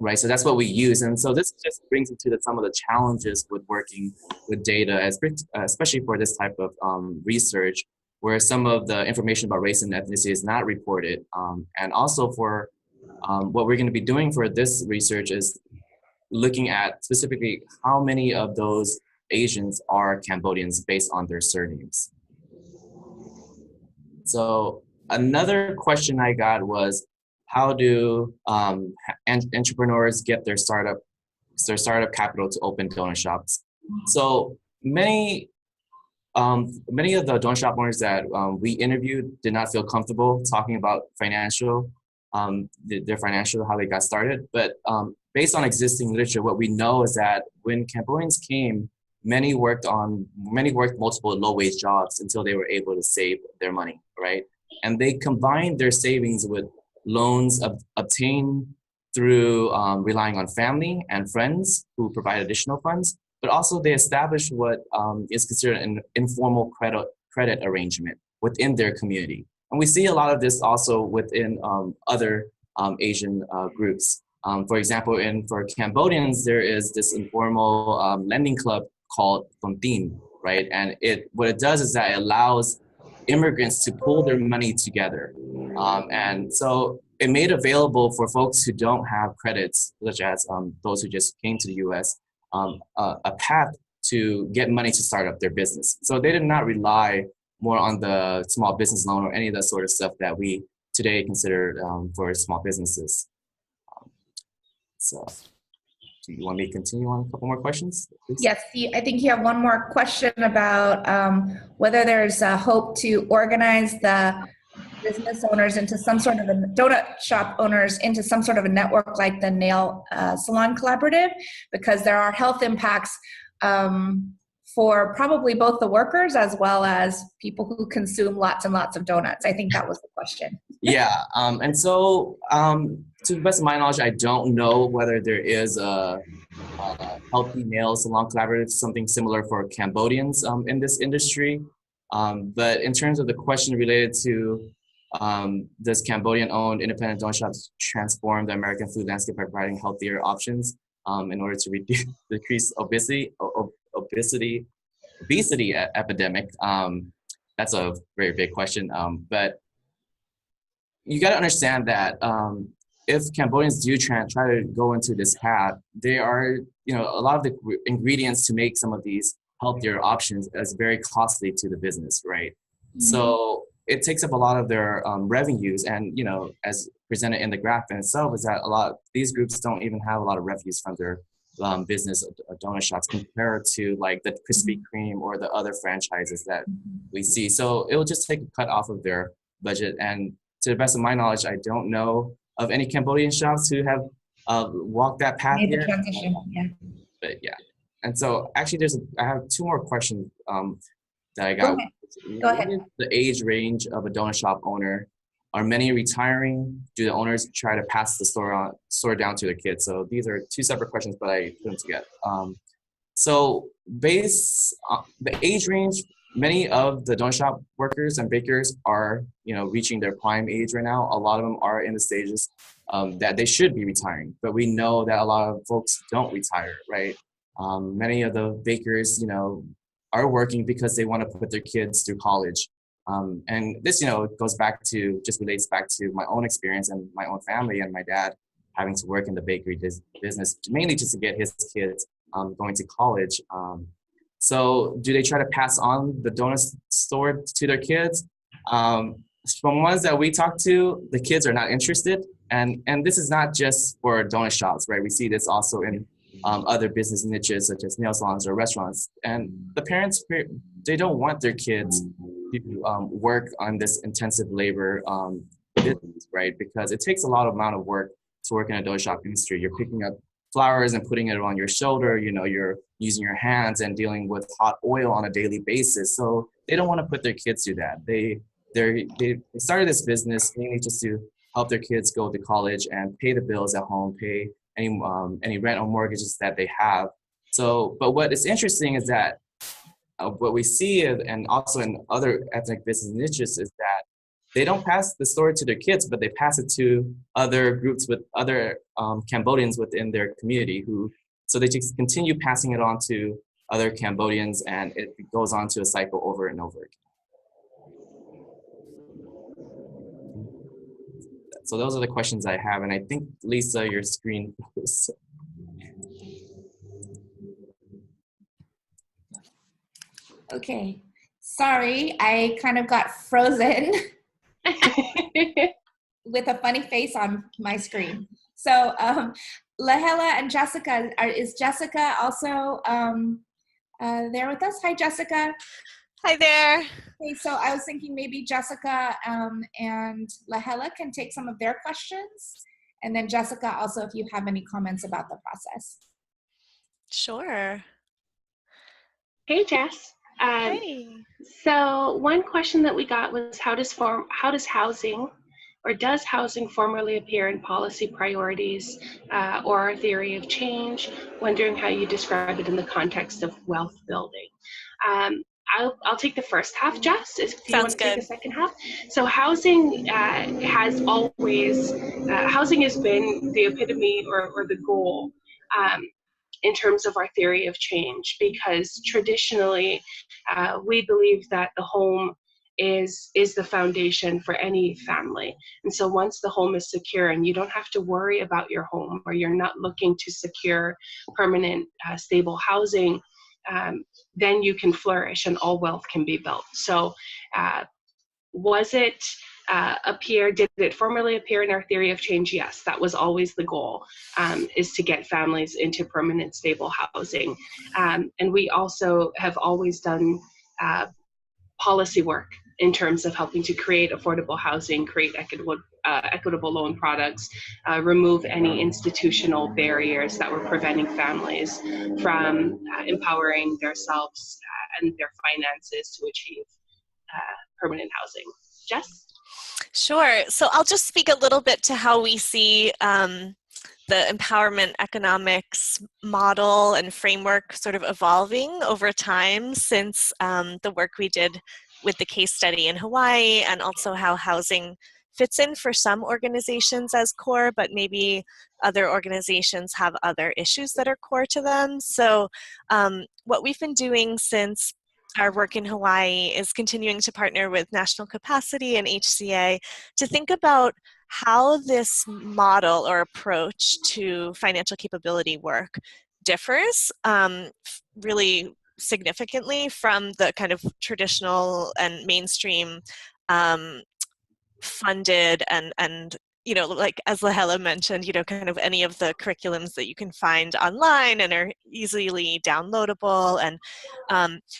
right? So that's what we use, and so this just brings into some of the challenges with working with data, especially for this type of research, where some of the information about race and ethnicity is not reported, and also for what we're going to be doing for this research is looking at specifically how many of those Asians are Cambodians based on their surnames. So another question I got was, how do entrepreneurs get their startup capital to open donut shops? So many of the donut shop owners that we interviewed did not feel comfortable talking about financial their financial, how they got started. But based on existing literature, what we know is that when Cambodians came, many worked multiple low-wage jobs until they were able to save their money, right? And they combined their savings with loans obtained through relying on family and friends who provide additional funds, but also they established what is considered an informal credit arrangement within their community. And we see a lot of this also within other Asian groups. For example, for Cambodians, there is this informal lending club called Tontin, right? And what it does is that it allows immigrants to pool their money together. And so it made available for folks who don't have credits, such as those who just came to the US, a path to get money to start up their business. So they did not rely more on the small business loan or any of that sort of stuff that we today consider for small businesses. So do you want me to continue on a couple more questions, please? Yes, I think you have one more question about whether there's a hope to organize the business owners into some sort of a donut shop owners into some sort of a network like the nail salon collaborative, because there are health impacts for probably both the workers as well as people who consume lots and lots of donuts. I think that was the question. Yeah, and so to the best of my knowledge, I don't know whether there is a healthy nail salon collaborative, something similar for Cambodians in this industry. But in terms of the question related to does Cambodian-owned independent donut shops transform the American food landscape by providing healthier options in order to decrease obesity epidemic? That's a very big question. But you got to understand that if Cambodians do try to go into this path, they are, a lot of the ingredients to make some of these healthier options is very costly to the business, right? Mm-hmm. So it takes up a lot of their revenues, and as presented in the graph in itself, is that these groups don't even have a lot of revenues from their business donut shops compared to like the Krispy Kreme or the other franchises that we see. So it will just take a cut off of their budget. And to the best of my knowledge, I don't know of any Cambodian shops who have walked that path made the yet. transition, yeah. But yeah, and so actually, I have two more questions that I got. Go ahead. What is the age range of a donut shop owner? Are many retiring? Do the owners try to pass the store down to their kids? So these are two separate questions, but I put them together. So based on the age range, many of the donut shop workers and bakers are, reaching their prime age right now. A lot of them are in the stages that they should be retiring, but we know that a lot of folks don't retire, right? Many of the bakers, are working because they want to put their kids through college. And this, relates back to my own experience and my own family and my dad having to work in the bakery business, mainly just to get his kids going to college. So do they try to pass on the donut store to their kids? From ones that we talk to, the kids are not interested. And this is not just for donut shops, right? We see this also in other business niches such as nail salons or restaurants. And the parents, they don't want their kids to work on this intensive labor business, right? Because it takes a lot of amount of work to work in a donut shop industry. You're picking up flowers and putting it on your shoulder, you're using your hands and dealing with hot oil on a daily basis. So they don't want to put their kids through that. They started this business mainly just to help their kids go to college and pay the bills at home, pay any rent or mortgages that they have. So, but what is interesting is that what we see, and also in other ethnic business niches, is that they don't pass the story to their kids, but they pass it to other groups with other Cambodians within their community so they just continue passing it on to other Cambodians, and it goes on to a cycle over and over again. So those are the questions I have, and I think, Lisa, your screen was... Okay, sorry, I kind of got frozen with a funny face on my screen. So Lahela and Jessica, is Jessica also there with us? Hi, Jessica. Hi there. Okay, so I was thinking maybe Jessica and Lahela can take some of their questions. And then Jessica, also, if you have any comments about the process. Sure. Hey, Jess. Hi. So one question that we got was how does housing or does housing formally appear in policy priorities or our theory of change? Wondering how you describe it in the context of wealth building. I'll take the first half, Jess, if you want to take the second half. So housing has always, housing has been the epitome or the goal in terms of our theory of change, because traditionally we believe that the home is the foundation for any family. And so once the home is secure and you don't have to worry about your home, or you're not looking to secure permanent stable housing, then you can flourish and all wealth can be built. So did it formally appear in our theory of change? Yes, that was always the goal, is to get families into permanent stable housing. And we also have always done policy work in terms of helping to create affordable housing, create equitable loan products, remove any institutional barriers that were preventing families from empowering themselves and their finances to achieve permanent housing. Jess? Sure. So I'll just speak a little bit to how we see the empowerment economics model and framework sort of evolving over time since the work we did with the case study in Hawaii, and also how housing fits in for some organizations as core, but maybe other organizations have other issues that are core to them. So what we've been doing since our work in Hawaii is continuing to partner with National CAPACD and HCA to think about how this model or approach to financial capability work differs really significantly from the kind of traditional and mainstream funded and like as Lahela mentioned, kind of any of the curriculums that you can find online and are easily downloadable. And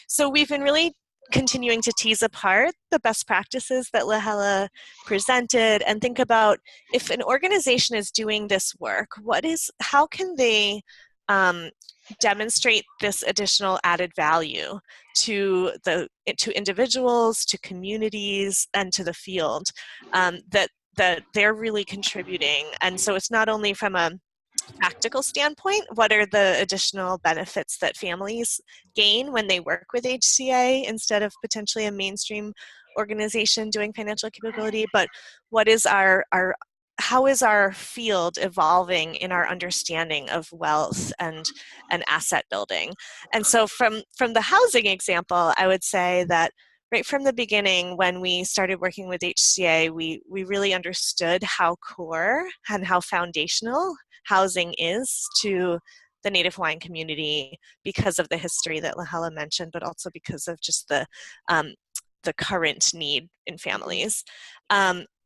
so we've been really continuing to tease apart the best practices that Lahela presented and think about, if an organization is doing this work, how can they demonstrate this additional added value to individuals, to communities, and to the field that they're really contributing. And so it's not only from a practical standpoint, what are the additional benefits that families gain when they work with HCA instead of potentially a mainstream organization doing financial capability, but how is our field evolving in our understanding of wealth and asset building? And so from the housing example, I would say that right from the beginning, when we started working with HCA, we really understood how core and how foundational housing is to the Native Hawaiian community because of the history that Lahela mentioned, but also because of just the current need in families.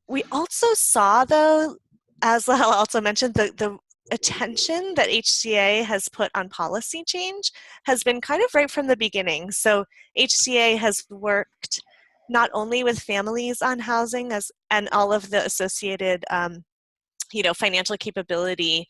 We also saw, though, as Lahela also mentioned, the attention that HCA has put on policy change has been kind of right from the beginning. So HCA has worked not only with families on housing and all of the associated financial capability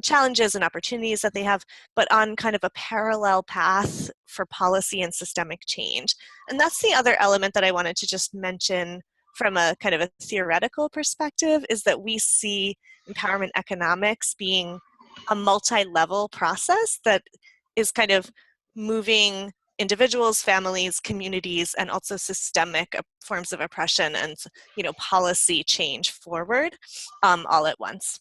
challenges and opportunities that they have, but on kind of a parallel path for policy and systemic change. And that's the other element that I wanted to just mention from a kind of a theoretical perspective, is that we see empowerment economics being a multi-level process that is kind of moving individuals, families, communities, and also systemic forms of oppression and policy change forward all at once.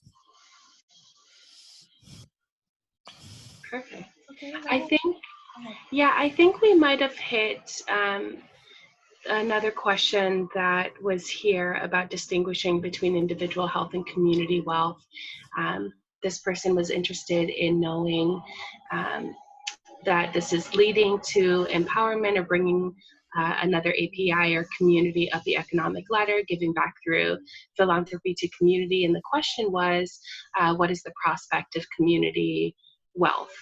Perfect. Okay, I think we might have hit another question that was here about distinguishing between individual health and community wealth. This person was interested in knowing that this is leading to empowerment or bringing another API or community up the economic ladder, giving back through philanthropy to community. And the question was, what is the prospect of community wealth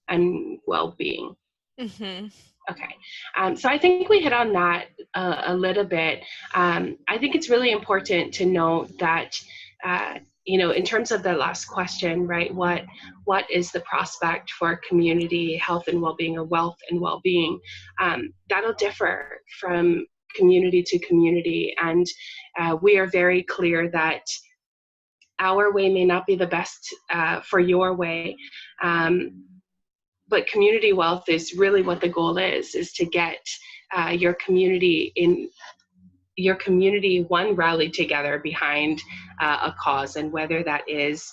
and well-being? Mm-hmm. Okay, so I think we hit on that a little bit. I think it's really important to note that, in terms of the last question, right, what is the prospect for community health and well-being, or wealth and well-being? That'll differ from community to community, and we are very clear that our way may not be the best for your way. But community wealth is really what the goal is to get your community rallied together behind a cause, and whether that is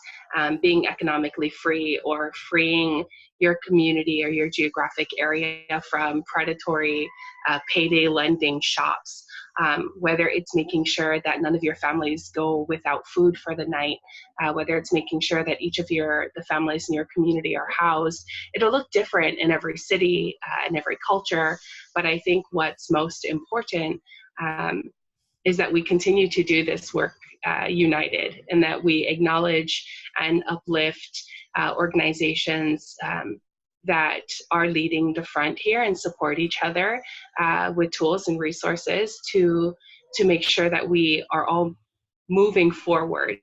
being economically free, or freeing your community or your geographic area from predatory payday lending shops. Whether it's making sure that none of your families go without food for the night, whether it's making sure that each of the families in your community are housed. It'll look different in every city and every culture, but I think what's most important is that we continue to do this work united, and that we acknowledge and uplift organizations that are leading the front here, and support each other with tools and resources to make sure that we are all moving forward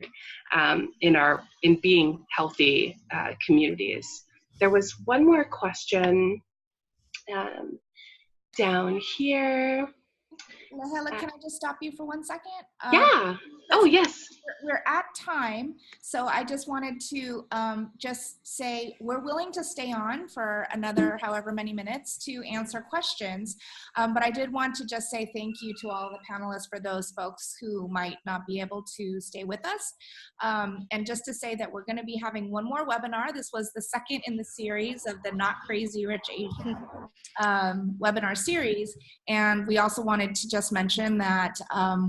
in being healthy communities. There was one more question down here. Lahela, can I just stop you for 1 second? Yeah. Oh, yes. We're at time, so I just wanted to just say we're willing to stay on for another however many minutes to answer questions, but I did want to just say thank you to all the panelists for those folks who might not be able to stay with us, and just to say that we're going to be having one more webinar. This was the second in the series of the Not Crazy Rich Asian webinar series, and we also wanted to just mention that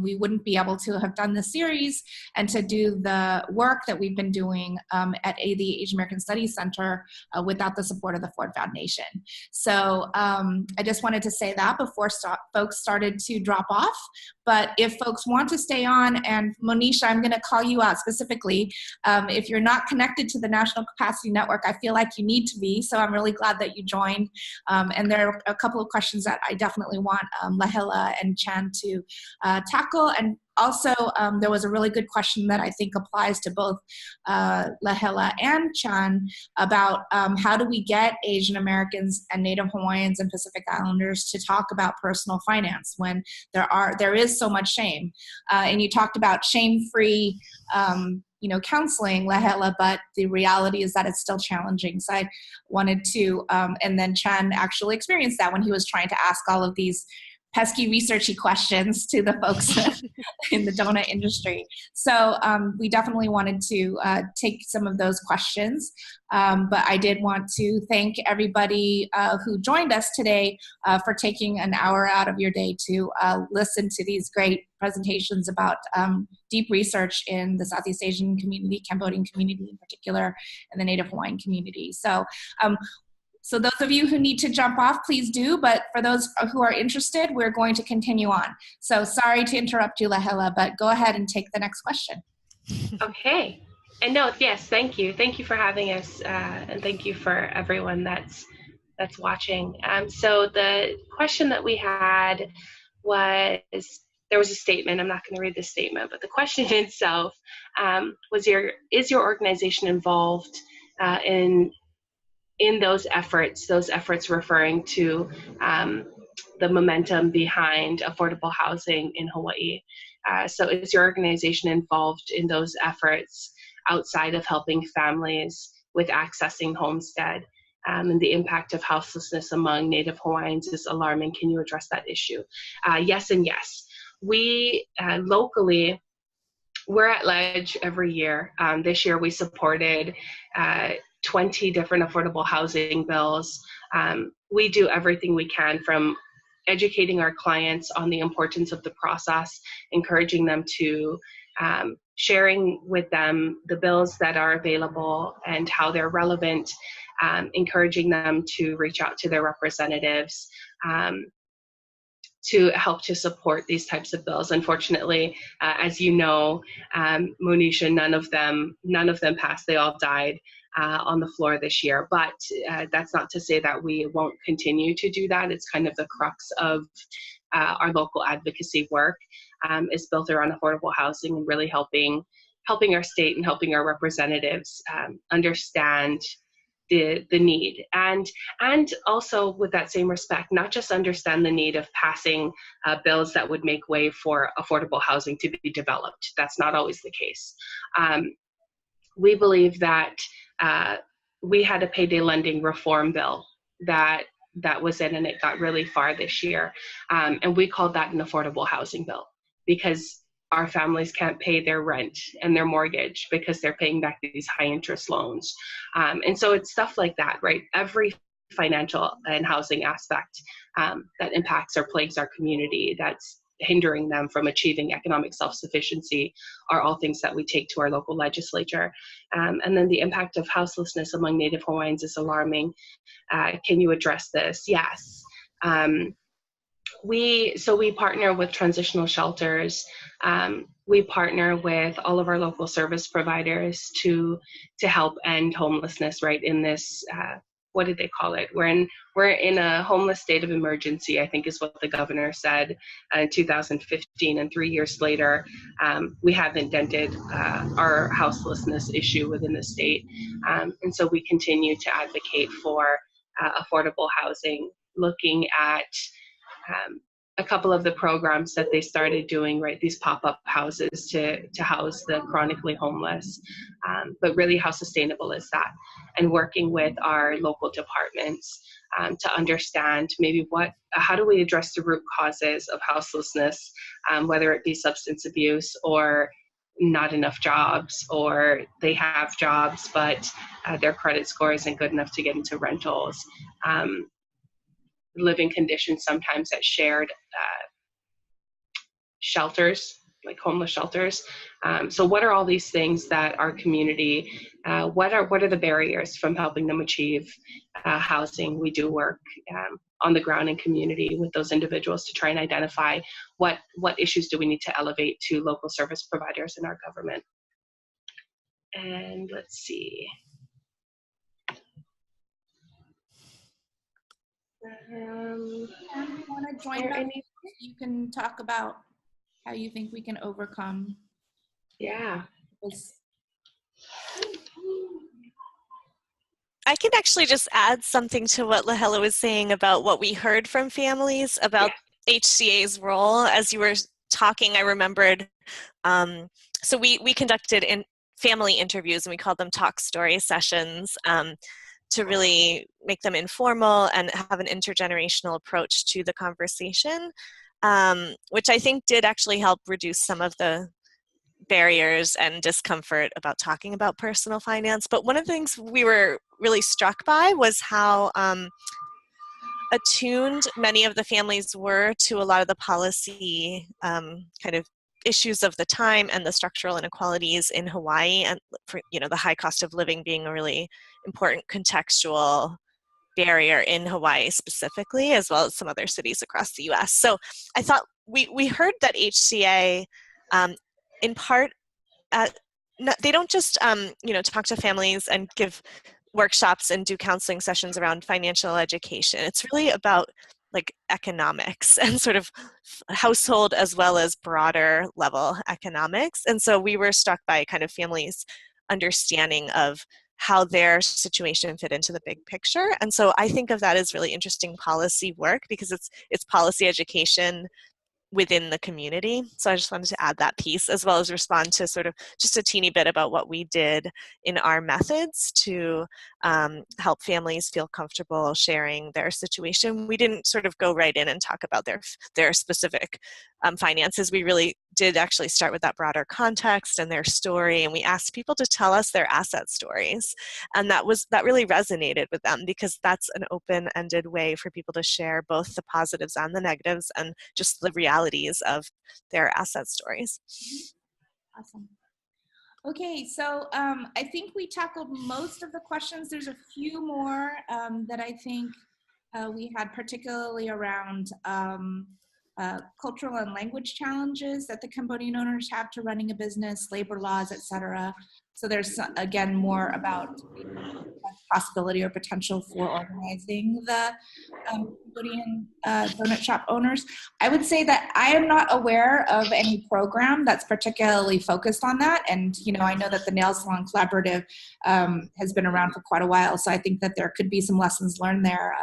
we wouldn't be able to have done this series and to do the work that we've been doing at the Asian American Studies Center without the support of the Ford Foundation. So I just wanted to say that before folks started to drop off. But if folks want to stay on, and Monisha, I'm going to call you out specifically. If you're not connected to the National Capacity Network, I feel like you need to be. So I'm really glad that you joined. And there are a couple of questions that I definitely want Lahela and Chan to tackle. And also, there was a really good question that I think applies to both Lahela and Chan about how do we get Asian Americans and Native Hawaiians and Pacific Islanders to talk about personal finance when there is so much shame. And you talked about shame-free counseling, Lahela, but the reality is that it's still challenging. So I wanted to, and then Chan actually experienced that when he was trying to ask all of these pesky researchy questions to the folks in the donut industry. So we definitely wanted to take some of those questions. But I did want to thank everybody who joined us today for taking an hour out of your day to listen to these great presentations about deep research in the Southeast Asian community, Cambodian community in particular, and the Native Hawaiian community. So those of you who need to jump off, please do. But for those who are interested, we're going to continue on. So sorry to interrupt you, Lahela, but go ahead and take the next question. Okay. And no, yes, thank you. Thank you for having us. And thank you for everyone that's watching. So the question that we had was, there was a statement. I'm not going to read the statement, but the question itself was, is your organization involved in those efforts referring to the momentum behind affordable housing in Hawaii. So is your organization involved in those efforts outside of helping families with accessing Homestead? And the impact of houselessness among Native Hawaiians is alarming. Can you address that issue? Yes and yes. We locally, we're at Ledge every year. This year we supported 20 different affordable housing bills. We do everything we can, from educating our clients on the importance of the process, encouraging them to sharing with them the bills that are available and how they're relevant, encouraging them to reach out to their representatives, to help to support these types of bills. Unfortunately, as you know, Monisha, none of them passed. They all died on the floor this year. But that's not to say that we won't continue to do that. It's kind of the crux of our local advocacy work, is built around affordable housing and really helping our state and helping our representatives understand the need, and also with that same respect, not just understand the need of passing bills that would make way for affordable housing to be developed. That's not always the case. We believe that we had a payday lending reform bill that was in, and it got really far this year, and we called that an affordable housing bill because our families can't pay their rent and their mortgage because they're paying back these high interest loans. And so it's stuff like that, right? Every financial and housing aspect that impacts or plagues our community, that's hindering them from achieving economic self-sufficiency, are all things that we take to our local legislature. And then the impact of houselessness among Native Hawaiians is alarming. Can you address this? Yes. We partner with transitional shelters. We partner with all of our local service providers to help end homelessness, right, in this, what did they call it? We're in a homeless state of emergency, I think is what the governor said in 2015, and 3 years later, we haven't dented our houselessness issue within the state. And so we continue to advocate for affordable housing, looking at a couple of the programs that they started doing, right, these pop-up houses to house the chronically homeless, but really how sustainable is that? And working with our local departments to understand maybe how do we address the root causes of houselessness, whether it be substance abuse or not enough jobs, or they have jobs but their credit score isn't good enough to get into rentals. Living conditions sometimes at shared shelters, like homeless shelters. So what are all these things that our community, what are the barriers from helping them achieve housing? We do work on the ground in community with those individuals to try and identify what issues do we need to elevate to local service providers in our government. And let's see. You want to join us? You can talk about how you think we can overcome. Yeah. This. I can actually just add something to what Lahela was saying about what we heard from families about HCA's role. As you were talking, I remembered, so we conducted family interviews, and we called them talk story sessions, to really make them informal and have an intergenerational approach to the conversation, which I think did actually help reduce some of the barriers and discomfort about talking about personal finance. But one of the things we were really struck by was how attuned many of the families were to a lot of the policy kind of issues of the time and the structural inequalities in Hawaii, and for, the high cost of living being a really important contextual barrier in Hawaii specifically, as well as some other cities across the US. So I thought we heard that HCA, in part, they don't just talk to families and give workshops and do counseling sessions around financial education. It's really about like economics and sort of household as well as broader level economics. And so we were struck by kind of families' understanding of how their situation fit into the big picture. And so I think of that as really interesting policy work, because it's policy education within the community. So I just wanted to add that piece, as well as respond to sort of just a teeny bit about what we did in our methods to help families feel comfortable sharing their situation. We didn't sort of go right in and talk about their specific finances. We really did actually start with that broader context and their story, and we asked people to tell us their asset stories, and that really resonated with them, because that's an open-ended way for people to share both the positives and the negatives and just the realities of their asset stories. Awesome. Okay, so I think we tackled most of the questions. There's a few more that I think we had, particularly around cultural and language challenges that the Cambodian owners have to running a business, labor laws, etc. So there's, again, more about the possibility or potential for organizing the Cambodian donut shop owners. I would say that I am not aware of any program that's particularly focused on that. And, I know that the Nail Salon Collaborative has been around for quite a while. So I think that there could be some lessons learned there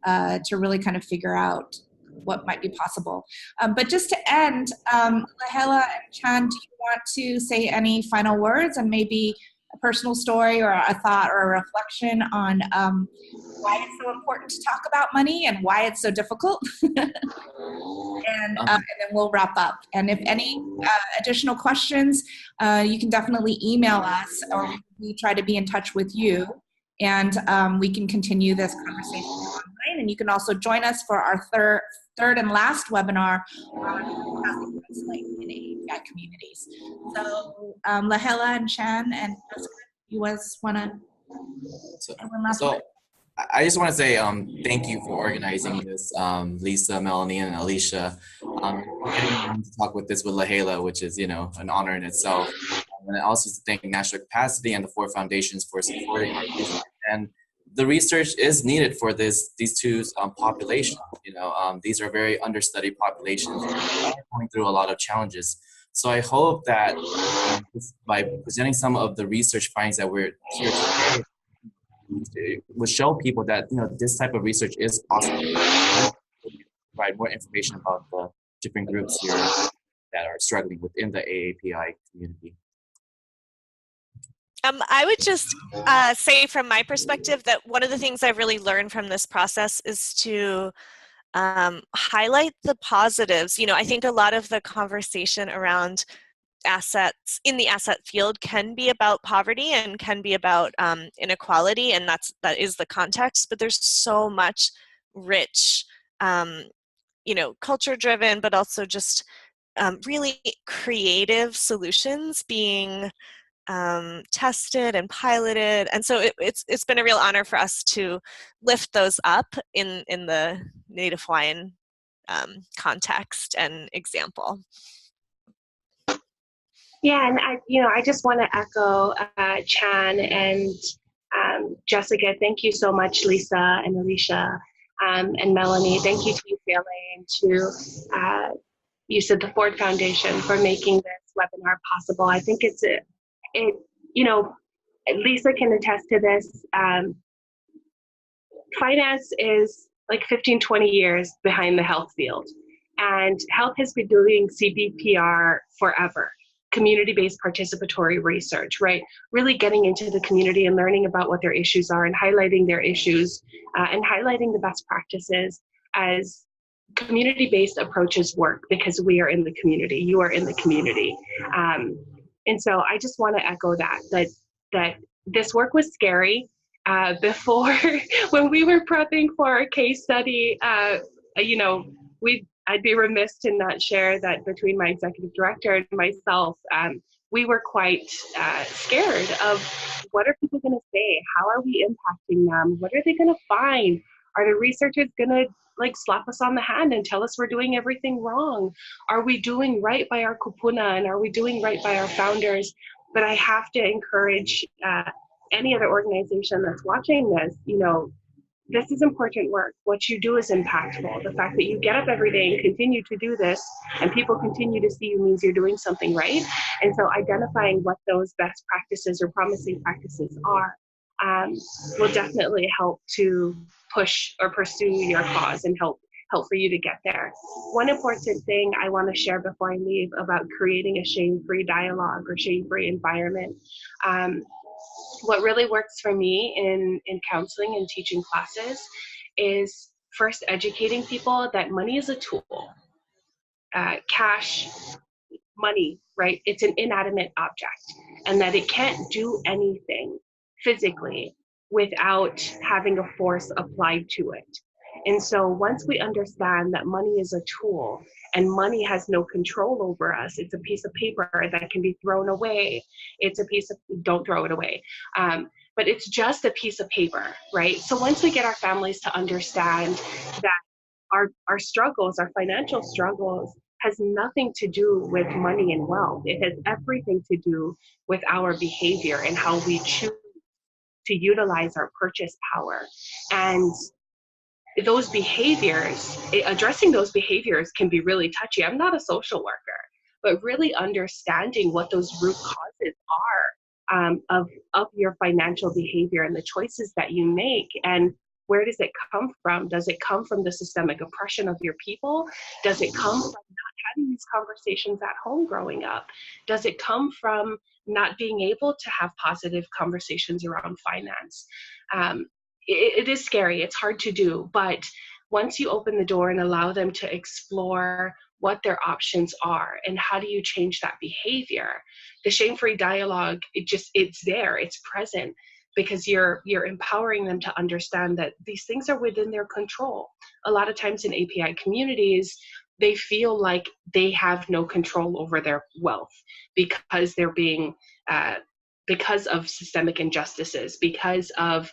to really kind of figure out what might be possible. But just to end, Lahela and Chan, do you want to say any final words and maybe a personal story or a thought or a reflection on why it's so important to talk about money and why it's so difficult? and then we'll wrap up. And if any additional questions, you can definitely email us, or we try to be in touch with you, and we can continue this conversation online. And you can also join us for our third and last webinar on in AAPI communities. So Lahela and Chan and Jessica, you guys want to say one last word? I just want to say thank you for organizing this, Lisa, Melanie, and Alicia. Getting to talk with Lahela, which is, an honor in itself. And also to thank National Capacity and the 4 foundations for supporting our research. And the research is needed for these two populations. These are very understudied populations going through a lot of challenges. So I hope that by presenting some of the research findings that we're here today, it will show people that this type of research is possible. Provide more information about the different groups here that are struggling within the AAPI community. I would just say from my perspective that one of the things I've really learned from this process is to highlight the positives. I think a lot of the conversation around assets in the asset field can be about poverty and can be about inequality, and that is the context, but there's so much rich, culture driven, but also just really creative solutions being tested and piloted, and so it's been a real honor for us to lift those up in the Native Hawaiian context and example. Yeah, and I just want to echo Chan and Jessica. Thank you so much, Lisa and Alicia and Melanie. Thank you to UCLA and to you said the Ford Foundation for making this webinar possible. I think Lisa can attest to this. Finance is like 15, 20 years behind the health field. And health has been doing CBPR forever. Community-based participatory research, right? Really getting into the community and learning about what their issues are and highlighting their issues and highlighting the best practices as community-based approaches work, because we are in the community, you are in the community. And so I just want to echo that this work was scary. Before, when we were prepping for our case study, I'd be remiss to not share that between my executive director and myself, we were quite scared of what are people going to say? How are we impacting them? What are they going to find? Are the researchers going to slap us on the hand and tell us we're doing everything wrong? Are we doing right by our kupuna, and are we doing right by our founders? But I have to encourage any other organization that's watching this, this is important work. What you do is impactful. The fact that you get up every day and continue to do this and people continue to see you means you're doing something right. And so identifying what those best practices or promising practices are will definitely help to push or pursue your cause and help for you to get there. One important thing I want to share before I leave about creating a shame-free dialogue or shame-free environment. What really works for me in counseling and teaching classes is first educating people that money is a tool. Cash, money, right? It's an inanimate object, and that it can't do anything physically without having a force applied to it. And so once we understand that money is a tool and money has no control over us, it's a piece of paper that can be thrown away. It's a piece of, don't throw it away. But it's just a piece of paper, right? So once we get our families to understand that our struggles, our financial struggles, has nothing to do with money and wealth. It has everything to do with our behavior and how we choose to utilize our purchase power. And those behaviors, addressing those behaviors can be really touchy. I'm not a social worker, but really understanding what those root causes are of your financial behavior and the choices that you make, and where does it come from? Does it come from the systemic oppression of your people? Does it come from not having these conversations at home growing up? Does it come from not being able to have positive conversations around finance? It is scary, it's hard to do, but once you open the door and allow them to explore what their options are and how do you change that behavior, the shame-free dialogue, it's there, it's present, because you're empowering them to understand that these things are within their control. A lot of times in API communities, they feel like they have no control over their wealth because they're being because of systemic injustices, because of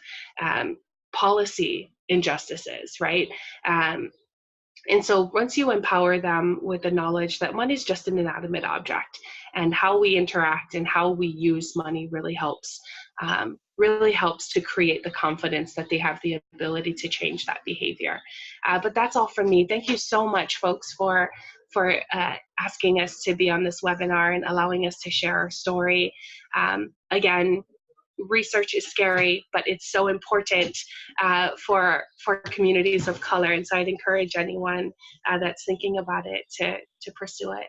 policy injustices, right? And so once you empower them with the knowledge that money is just an inanimate object, and how we interact and how we use money really helps to create the confidence that they have the ability to change that behavior. But that's all from me. Thank you so much, folks, for asking us to be on this webinar and allowing us to share our story. Again, research is scary, but it's so important for communities of color. And so I'd encourage anyone that's thinking about it to pursue it.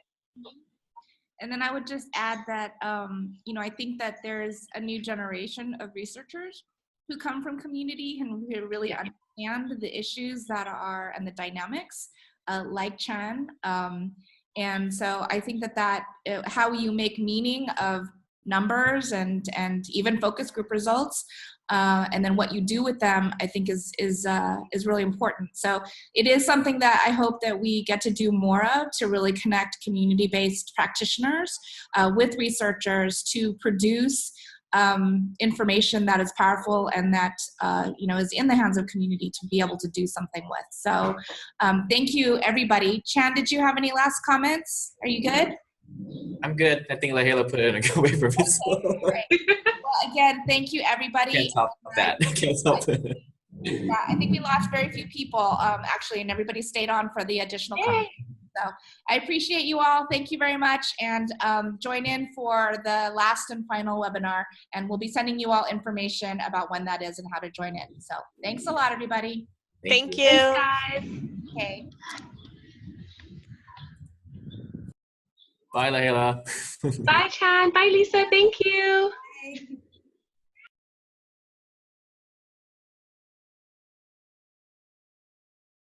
And then I would just add that, I think that there's a new generation of researchers who come from community and who really understand the issues that are and the dynamics, like Chan. And so I think that how you make meaning of numbers and even focus group results, and then what you do with them, I think is really important. So it is something that I hope that we get to do more of, to really connect community-based practitioners with researchers to produce information that is powerful and that is in the hands of community to be able to do something with. So thank you, everybody. Chan, did you have any last comments? Are you good? I'm good. I think Lahela put it in a good way for me. So. Right. Well, again, thank you, everybody. Can't top that. Can't top it. Yeah, I think we lost very few people, actually, and everybody stayed on for the additional comments. So I appreciate you all. Thank you very much. And join in for the last and final webinar. And we'll be sending you all information about when that is and how to join in. So thanks a lot, everybody. Thank you. Thanks, guys. Okay. Bye, Lahela. Bye, Chan. Bye, Lisa. Thank you. Bye.